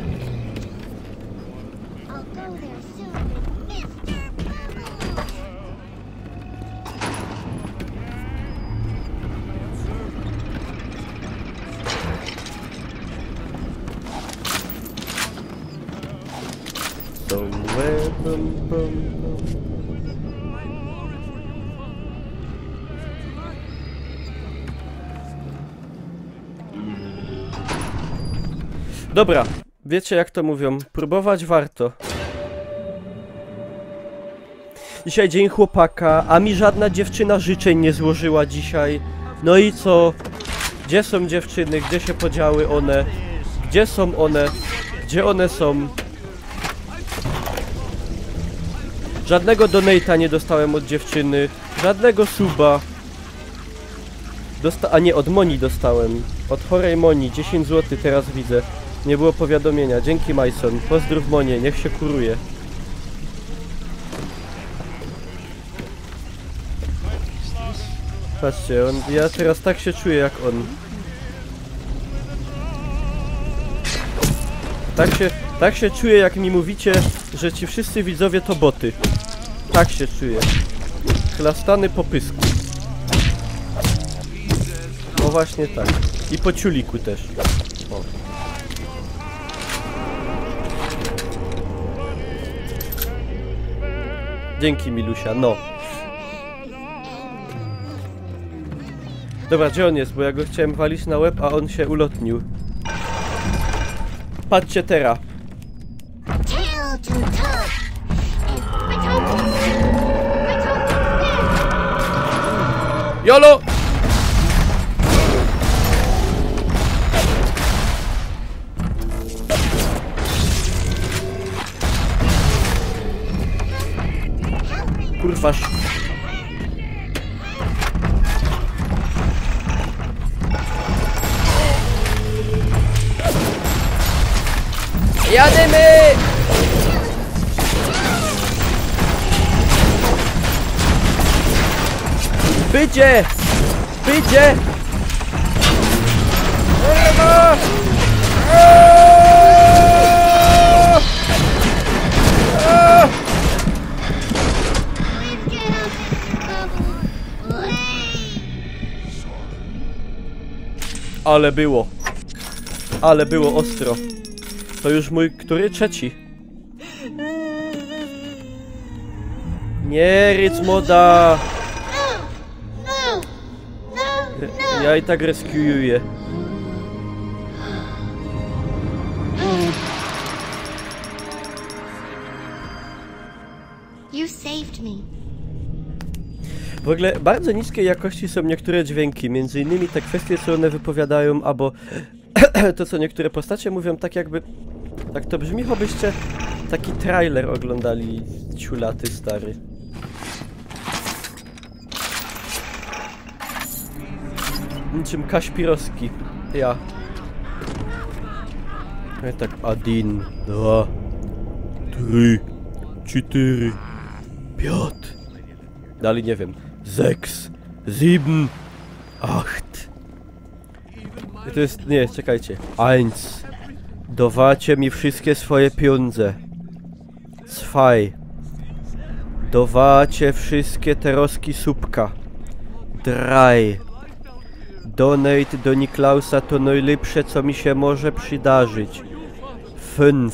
Dobra, wiecie jak to mówią, próbować warto. Dzisiaj dzień chłopaka, a mi żadna dziewczyna życzeń nie złożyła dzisiaj. No i co? Gdzie są dziewczyny? Gdzie się podziały one? Gdzie są one? Gdzie one są? Żadnego donate'a nie dostałem od dziewczyny. Żadnego suba. A nie, od Moni dostałem. Od chorej Moni, 10 zł teraz widzę. Nie było powiadomienia. Dzięki Majson. Pozdrów Monie, niech się kuruje. Patrzcie, ja teraz tak się czuję jak on. Tak się czuję jak mi mówicie, że ci wszyscy widzowie to boty. Tak się czuję. Chlastany po pysku. No właśnie tak. I po ciuliku też. O. Dzięki Milusia, no. Dobra, gdzie on jest? Bo ja go chciałem walić na łeb, a on się ulotnił. Patrzcie teraz. YOLO! Kurważ. Jademy! Bycie! Bycie! Kurwa! Ale było ostro. To już mój, który? Trzeci. Nie, ryc moda! Ja i tak rescue'uję. You saved me. W ogóle bardzo niskiej jakości są niektóre dźwięki, między innymi te kwestie, co one wypowiadają, albo to, co niektóre postacie mówią, tak jakby... Tak to brzmi, chobyście taki trailer oglądali ciulaty stary. Niczym Kaśpirowski. Ja. Ja tak 1, 2, 3, 4, 5. Dalej nie wiem. 6, 7, 8. To jest... nie, czekajcie. 1. Dawacie mi wszystkie swoje pieniądze. 2. Dawacie wszystkie te roski słupka. 3. Donate do Niklausa to najlepsze, co mi się może przydarzyć. 5.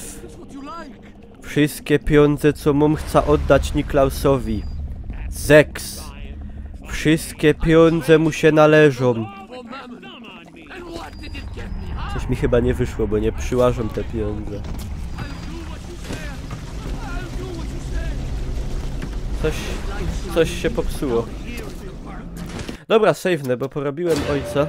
Wszystkie pieniądze, co mam, chcę oddać Niklausowi. 6. Wszystkie pieniądze mu się należą. Coś mi chyba nie wyszło, bo nie przyłażą te pieniądze. Coś się popsuło. Dobra, save'nę, bo porobiłem ojca.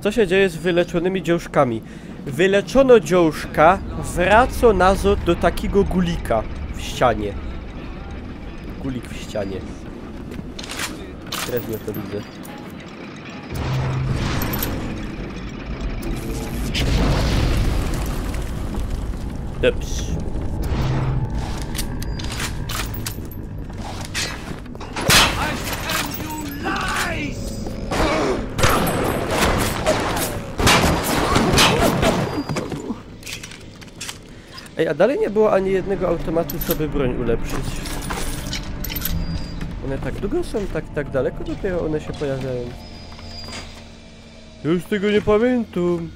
Co się dzieje z wyleczonymi dziążkami? Wyleczono dziążka, wraca nazad do takiego gulika w ścianie. gulik w ścianie. Średnio to widzę. Dobrze. Ej, a dalej nie było ani jednego automatu, co by broń ulepszyć. One tak długo są, tak daleko dopiero one się pojawiają. Już tego nie pamiętam.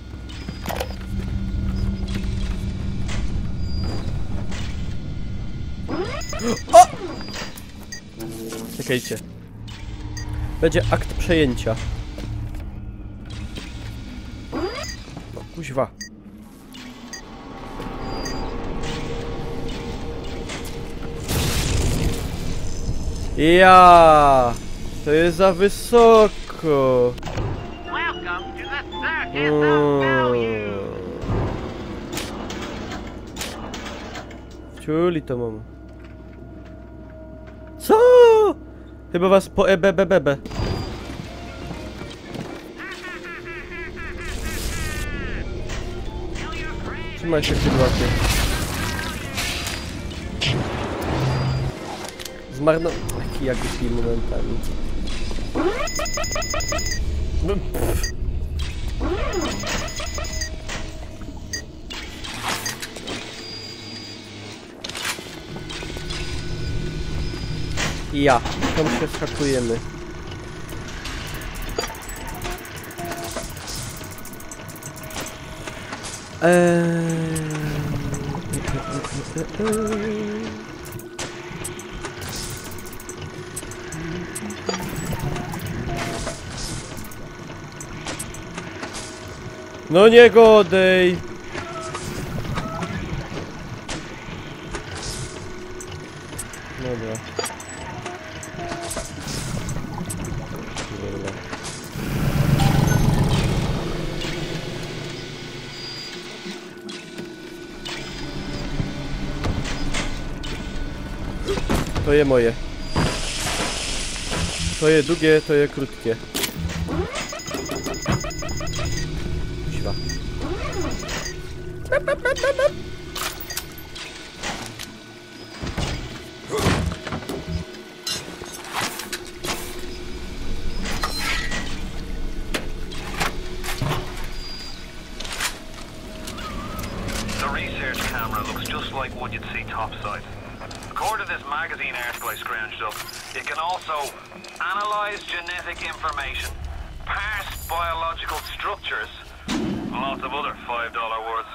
O! Czekajcie. Będzie akt przejęcia. No, kuźwa. Ja, to jest za wysoko. Czuli to mam. Co? Chyba was po EBBB. Trzymaj się kudłaty. Zmarno... Jaki ja głupi momentami. Ja, tam się skakujemy. No nie godej! Dobra. Dobra. To je moje. To je długie, to je krótkie. Kuźwa. The research camera looks just like one you'd see topside. According to this magazine article I scrounged up, it can also analyze genetic information, parse biological structures, and lots of other $5 words.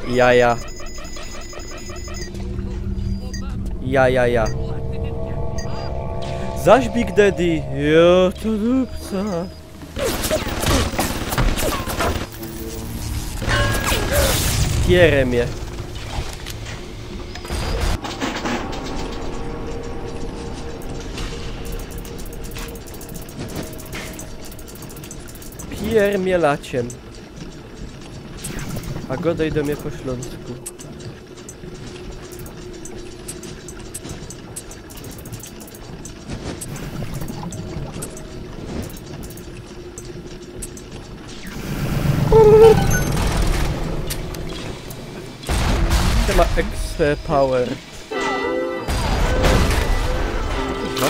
Ja. Zaś Big Daddy, jo to dupca. Pierę mnie. Pier mnie laciem. A godaj do mnie po śląsku. Ma XP power. No.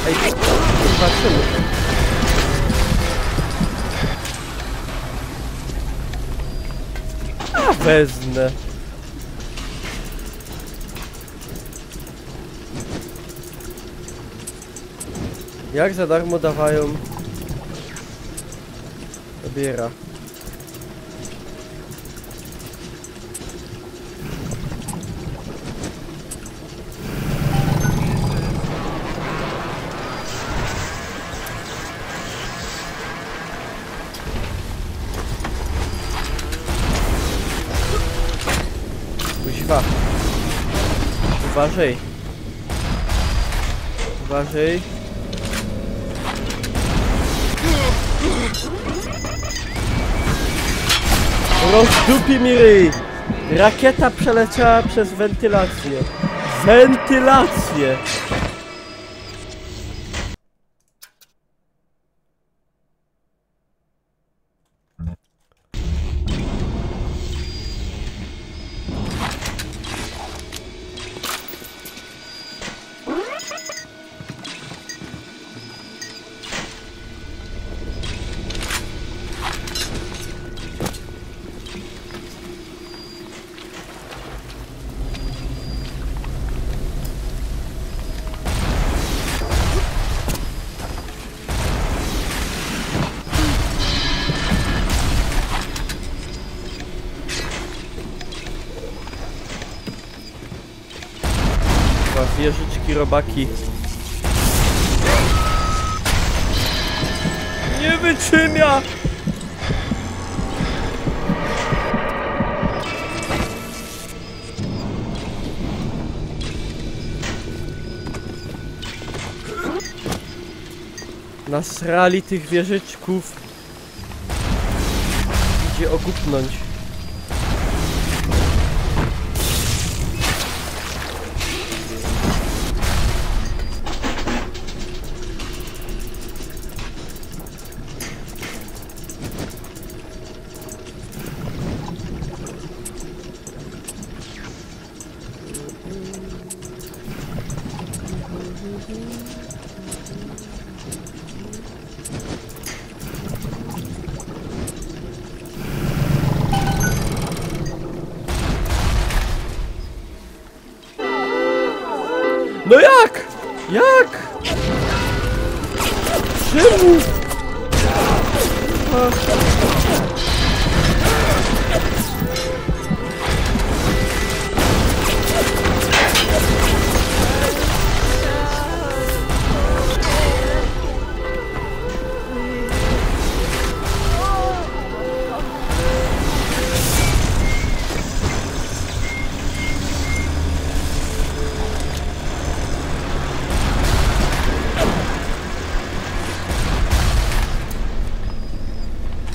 Ej, zobaczymy. A wezmę. Jak za darmo dawają? Dobiera. Uważaj. Uważaj. Rozdupi mi ryj! Rakieta przeleciała przez wentylację. Wentylację! Wieżyczki, robaki. Nie wytrzymia! Nasrali tych wieżyczków. Idzie ogupnąć. No jak? Jak? Czemu?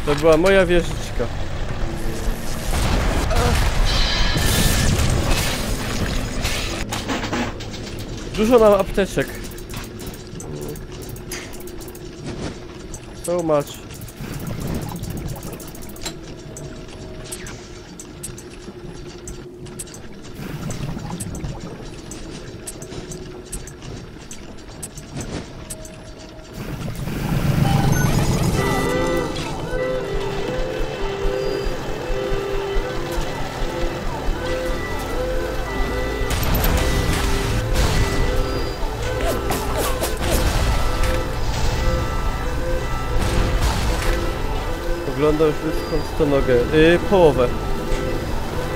To była moja wieżyczka. Dużo mam apteczek. So much. Oglądał już ludzką stonogę. Połowę.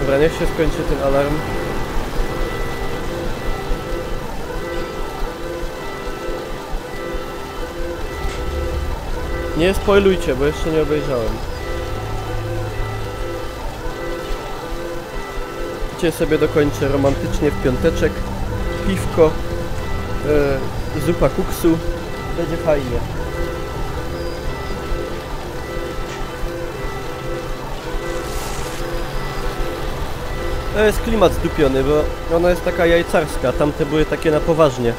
Dobra, niech się skończy ten alarm. Nie spoilujcie, bo jeszcze nie obejrzałem. Dzisiaj sobie dokończę romantycznie w piąteczek. Piwko, zupa kuksu. Będzie fajnie. To jest klimat zdupiony, bo ona jest taka jajcarska, tamte były takie na poważnie.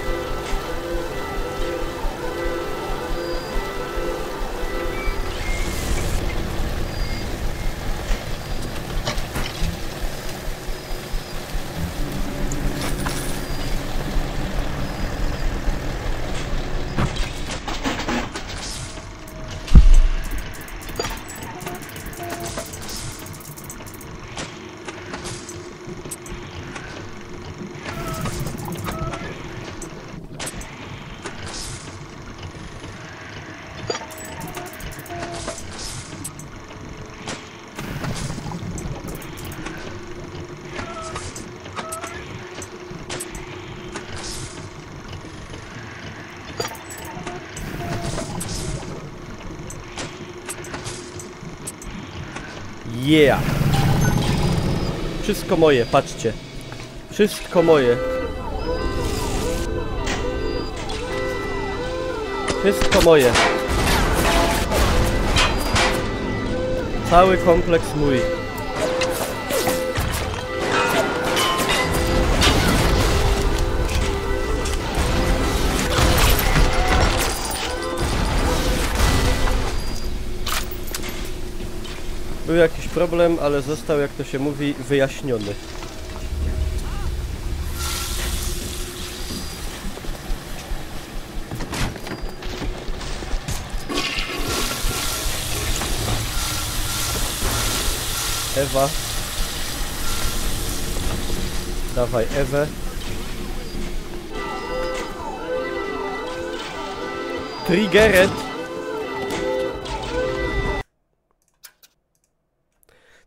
Yeah! Wszystko moje, patrzcie. Wszystko moje. Wszystko moje. Cały kompleks mój. Był jakiś problem, ale został, jak to się mówi, wyjaśniony. Ewa. Dawaj Ewę. Triggeret.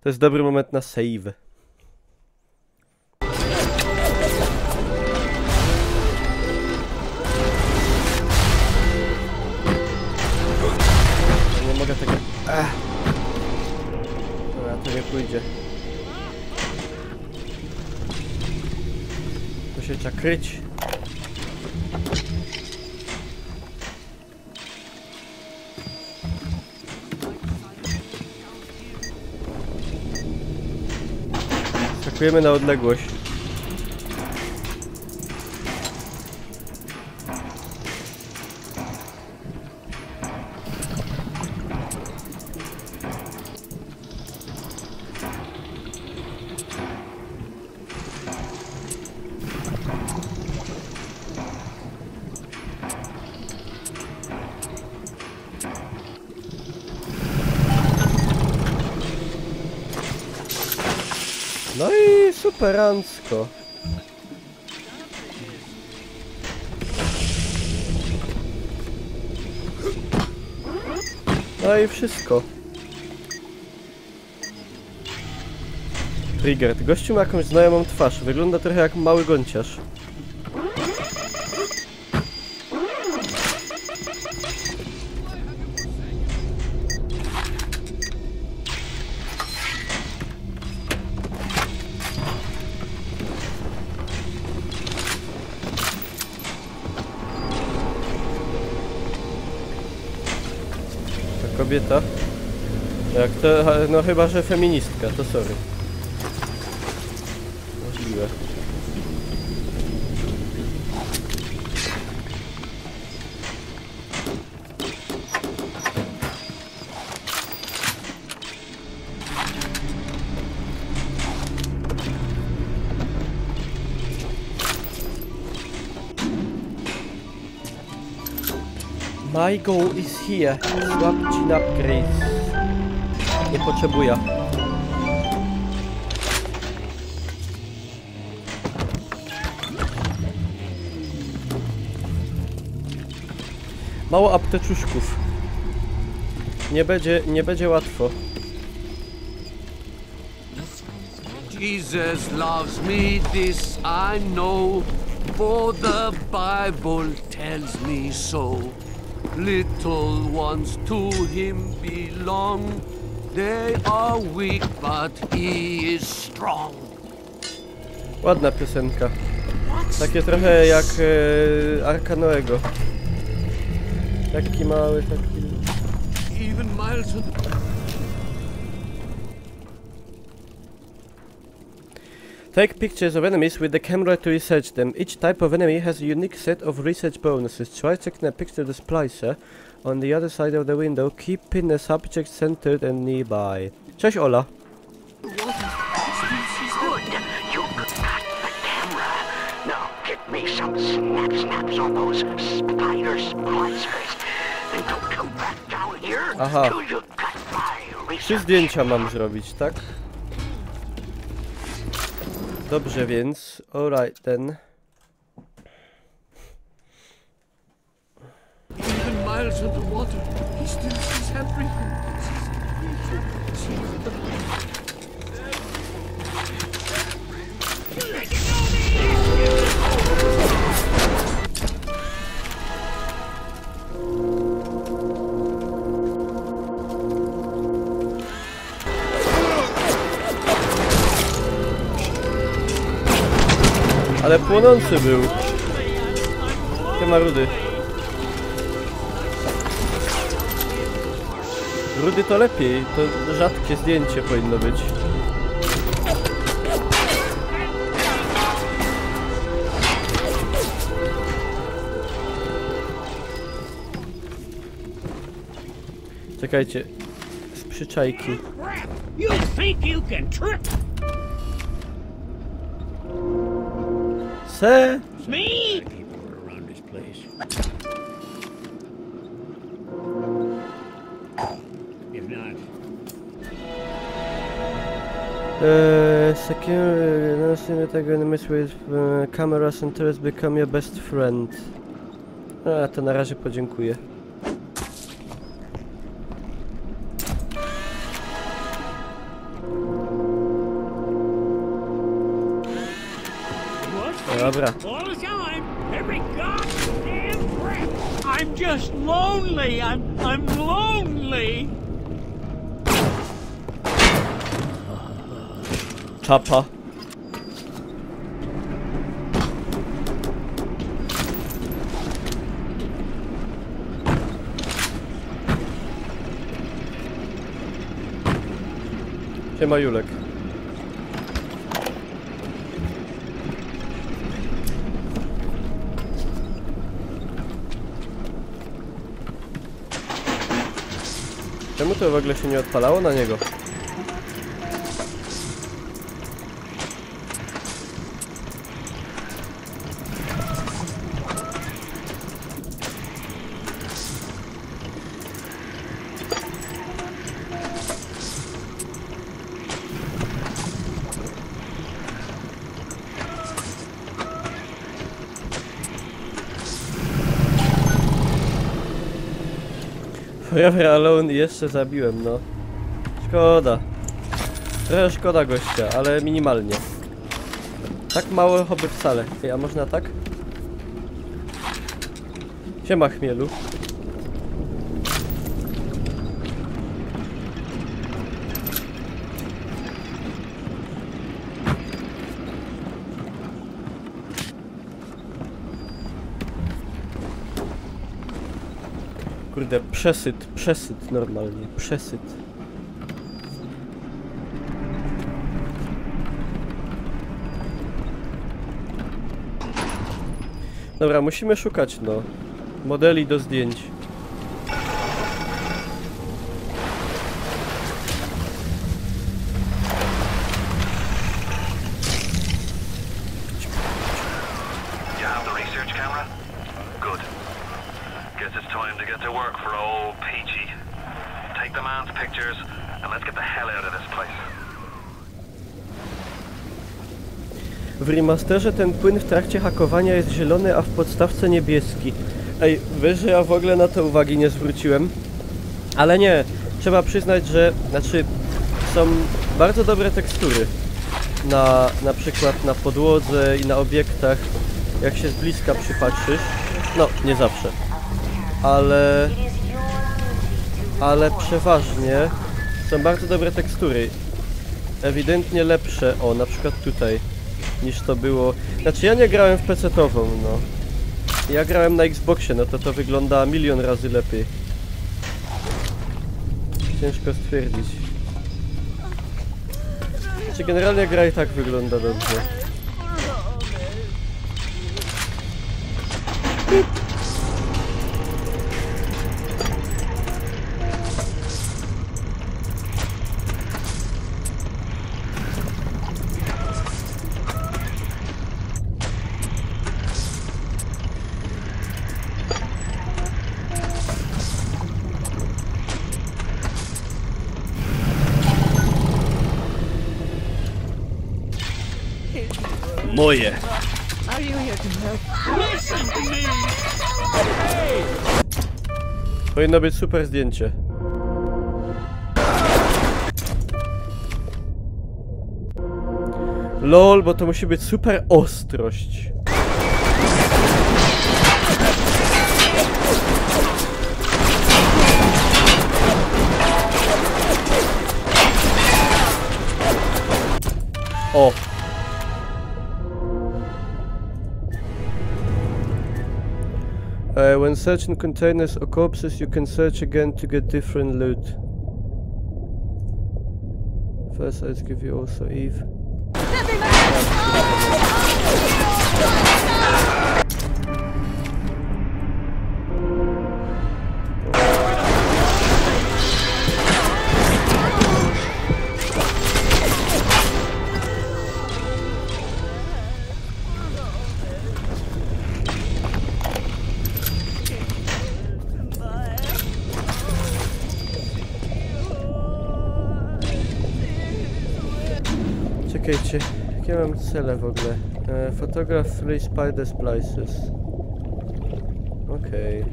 To jest dobry moment na save. Nie mogę tego... Dobra, to nie pójdzie. To się trzeba kryć. Skakujemy na odległość. No i superancko. No i wszystko. Trigger. Gościu ma jakąś znajomą twarz. Wygląda trochę jak mały gąciarz. Kobieta? Jak to... no chyba, że feministka, to sorry. Możliwe. My goal is here. Swap chin upgrades. Nie potrzebuję. Mało apteczuszków. Nie będzie łatwo. Jesus loves me, this I know, for the Bible tells me so. Little ones to him belong. They are weak, but he is strong. Ładna piosenka. Takie trochę jak Arka Noego. Taki mały, taki... Even miles to Take pictures of enemies with the camera to research them. Each type of enemy has a unique set of research bonuses. Try taking a picture of the splicer on the other side of the window, keeping the subject centered and nearby. Cześć Ola. Good. You got the camera. Now get me some snaps on those spider splicers. And don't come back down here Aha. till you got my 3 research. zdjęcia mam zrobić, tak? Dobrze, więc... Alright then. even miles underwater, he still sees everything. Ale płonący był. Te marudy. Rudy to lepiej, to rzadkie zdjęcie powinno być. Czekajcie, z przyczajki. You think you can trick Se? me? If not, secure, no tego enemies with cameras and tourists become your best friend. A, to na razie podziękuję. Dobra. all the time, every goddamn breath. I'm just lonely. I'm lonely. Czapa. Siema Julek. Czemu to w ogóle się nie odpalało na niego? Forever Alone jeszcze zabiłem, no. Szkoda. Trochę szkoda gościa, ale minimalnie. Tak mało hobby wcale. Ej, a można tak? Siema chmielu. Kurde, przesyt normalnie, przesyt. Dobra, musimy szukać, no, modeli do zdjęć. You have the research camera? Good. Guess it's time to get to work for old Peachy. Take the man's pictures and let's get the hell out of this place. W remasterze ten płyn w trakcie hakowania jest zielony, a w podstawce niebieski. Ej, wiesz, że ja w ogóle na to uwagi nie zwróciłem. Ale nie, trzeba przyznać, że są bardzo dobre tekstury. Na przykład na podłodze i na obiektach, jak się z bliska przypatrzysz. No, nie zawsze. Ale przeważnie są bardzo dobre tekstury. Ewidentnie lepsze, o, na przykład tutaj, niż to było. Znaczy, ja nie grałem w PC-tową, no. Ja grałem na Xboxie, no to wygląda milion razy lepiej. Ciężko stwierdzić. Znaczy, generalnie gra i tak wygląda dobrze. Moje. Powinno być super zdjęcie. LOL, bo to musi być super ostrość. O. When searching containers or corpses, you can search again to get different loot. First I'll give you also Eve. Czekajcie, jakie mam cele w ogóle? Photograph 3 spider splices. Okej.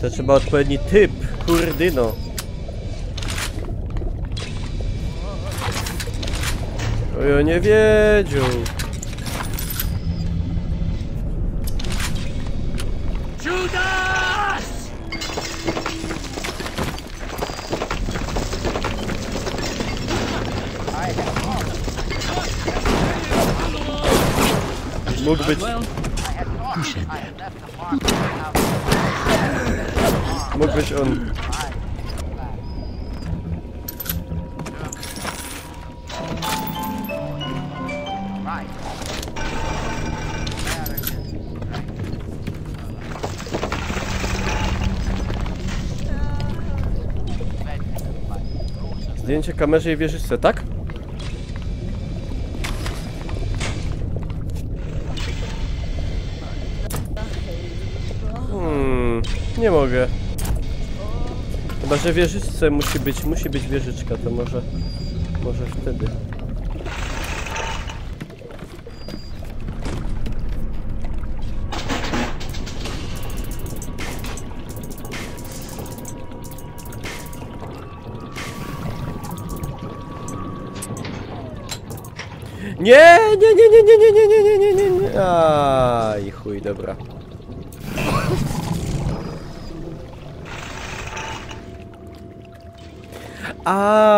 To trzeba odpowiedni typ, kurdyno. Oj, o nie wiedział. Judas! Mógł być. Mógł być on. Zdjęcie kamerze i wieżyczce, tak? Nie mogę. Chyba że wieżyczce musi być wieżyczka, to może wtedy. Nie. Aj, chuj, dobra.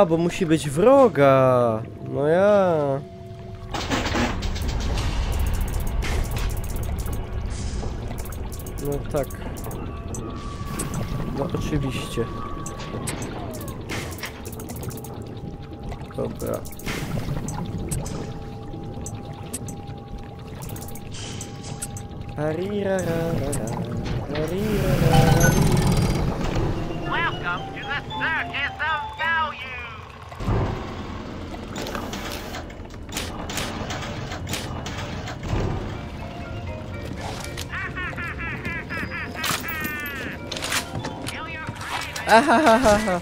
Bo musi być wroga. No ja. No tak. No oczywiście. Dobra. Welcome to the Circus of Value! Ahahaha.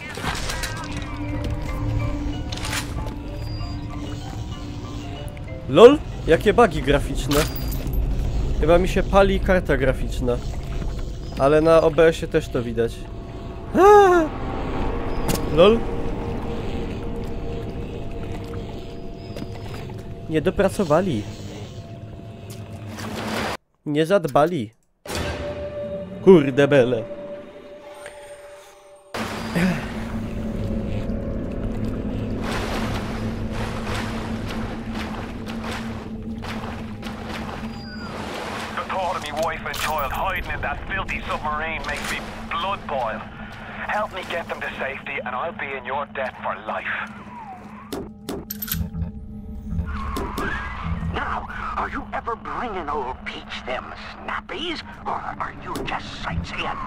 LOL? Jakie bugi graficzne? Chyba mi się pali karta graficzna. Ale na OBS-ie też to widać. LOL? Nie dopracowali. Nie zadbali. Kurde bele. Hiding in that filthy submarine makes me blood boil. Help me get them to safety and I'll be in your debt for life. Now, are you ever bringing old Peach them snappies, or are you just sightseeing?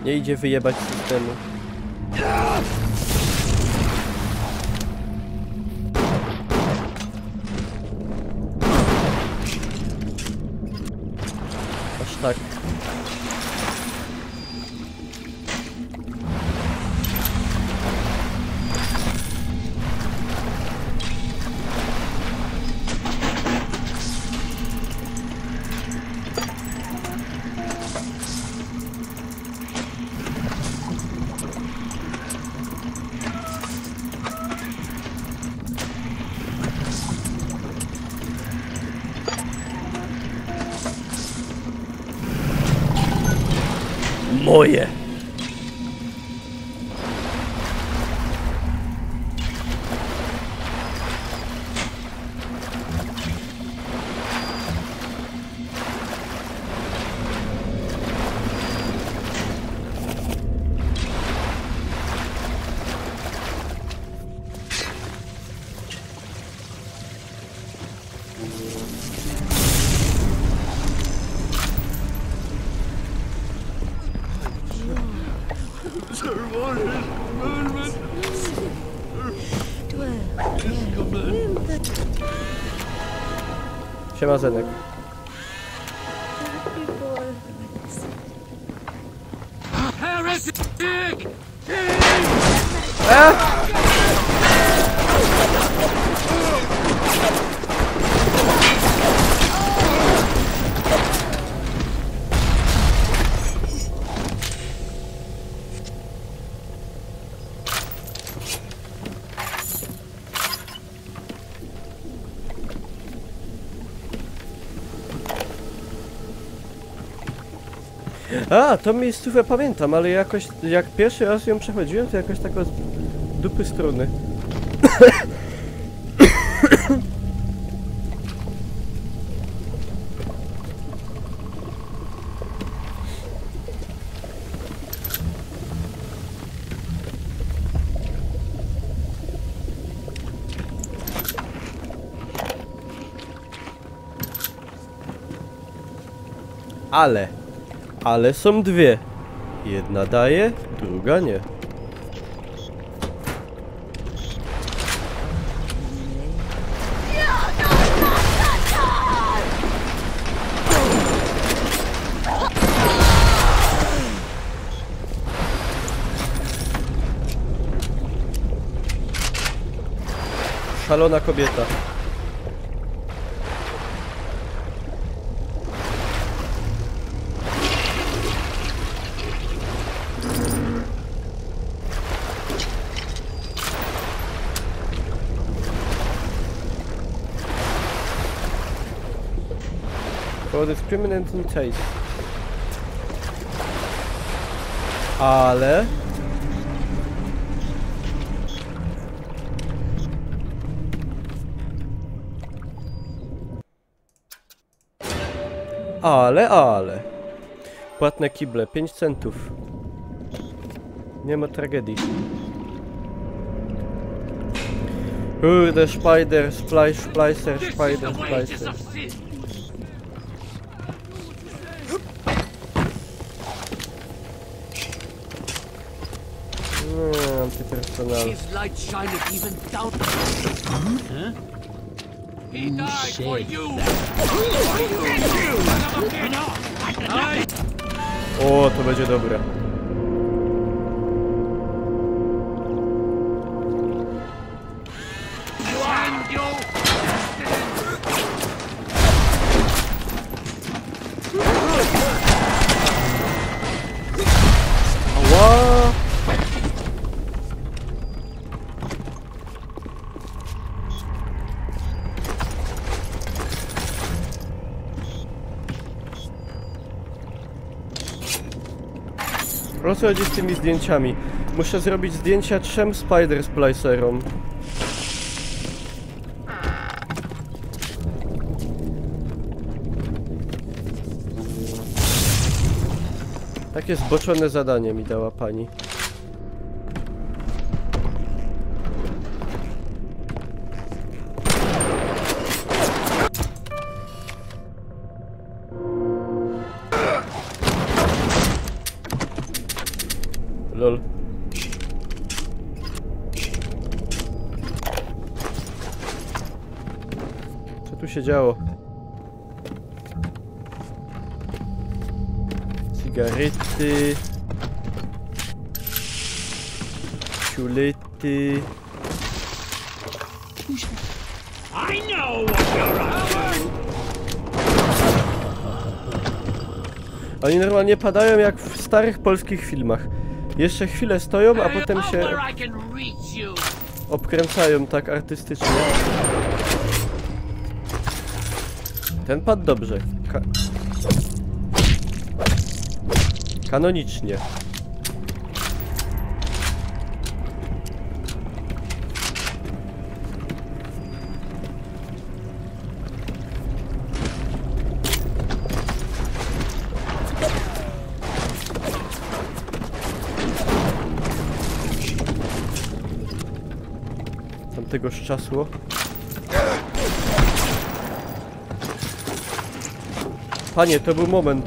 Nie idzie wyjebać systemu. Aż tak. moje! Siema Zenek. A, tą miejscówkę pamiętam, ale jakoś, jak pierwszy raz ją przechodziłem, to jakoś tak od dupy strony. Ale są dwie. Jedna daje, druga nie. Szalona kobieta. For discriminating taste. Ale... Płatne kible, 5 centów. Nie ma tragedii. Kurde, spider, splicer, spider. Antypersonal. O, to będzie dobre. Ała! O co chodzi z tymi zdjęciami? Muszę zrobić zdjęcia 3 spider splicerom. Takie zboczone zadanie mi dała pani. Lol. Co tu się działo? Cigarety. Ciulety. I know what you're up to. Oni normalnie padają jak w starych polskich filmach. Jeszcze chwilę stoją, a potem się obkręcają tak artystycznie. Ten padł dobrze. Kanonicznie. Tamtego szczasło. Panie, to był moment.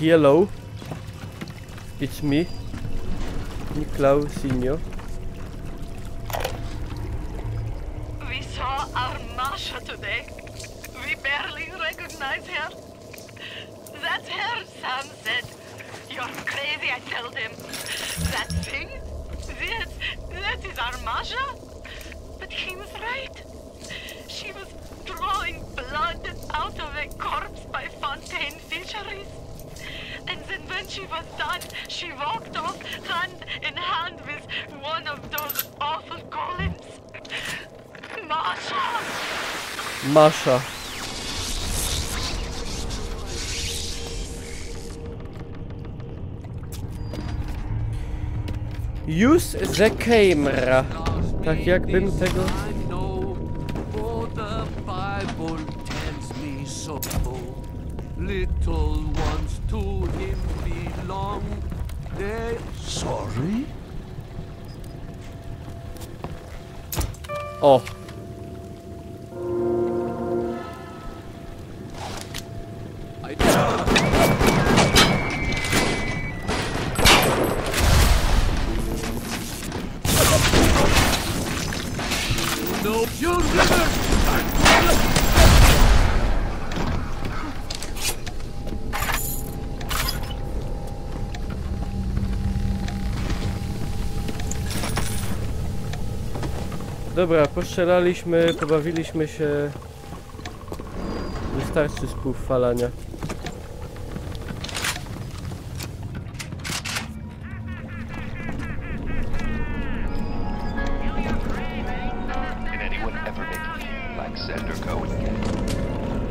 Hello, it's me, Niklausinho. We saw our Masha today. We barely recognize her. That's her, Sam said. You're crazy, I told him. That thing? That is our Masha? But he was right. She was drawing blood out of a corpse by Fontaine Fisheries. And then when she was done, she walked off hand in hand with one of those awful golems. Masha! Masha. Use the camera. Tak jakbym tego... I know, for the Bible tells me so. Little ones to him belong. They... Sorry? O. No, you never... Dobra, postrzelaliśmy, pobawiliśmy się. Wystarczy spółfalania. Did anyone ever make you feel like Xander Cohen again?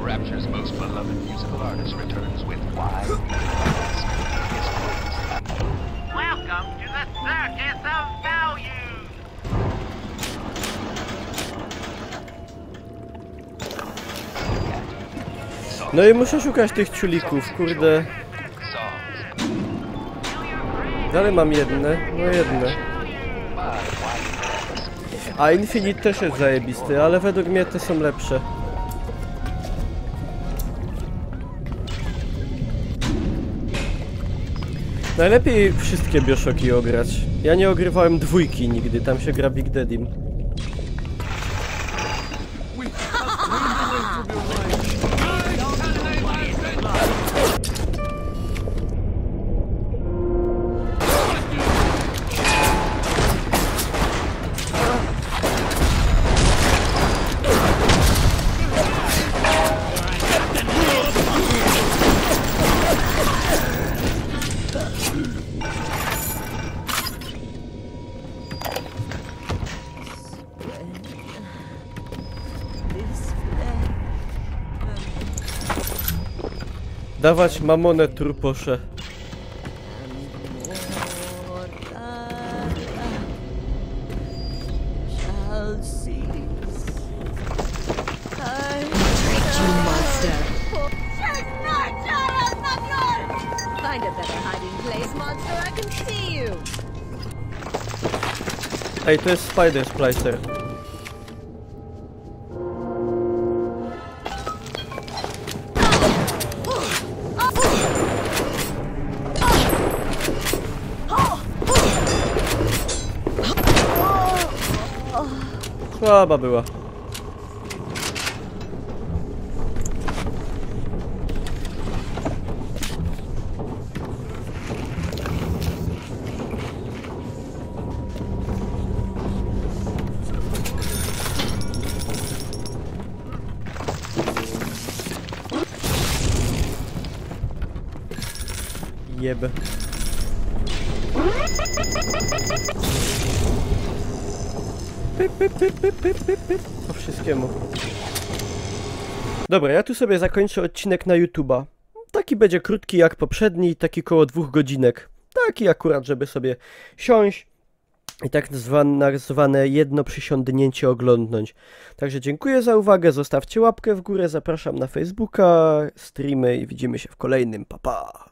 Rapture's most beloved musical artist returns with wide Welcome to the Circus of Value. No i muszę szukać tych ciulików, kurde. Dalej mam jedne, no jedne. A Infinite też jest zajebisty, ale według mnie te są lepsze. Najlepiej wszystkie Bioshocki ograć. Ja nie ogrywałem dwójki nigdy, tam się gra Big Daddym. Dawać mamonę turposze. Ej, to jest Spider Splicer. Słaba była. jebę. Pyp, pyp, pyp, pyp, pyp, pyp, pyp. Po wszystkiemu. Dobra, ja tu sobie zakończę odcinek na YouTube'a. Taki będzie krótki jak poprzedni, taki koło 2 godzinek. Taki akurat, żeby sobie siąść i tak nazwane jedno przysiądnięcie oglądnąć. Także dziękuję za uwagę, zostawcie łapkę w górę, zapraszam na Facebooka, streamy i widzimy się w kolejnym. Pa, pa.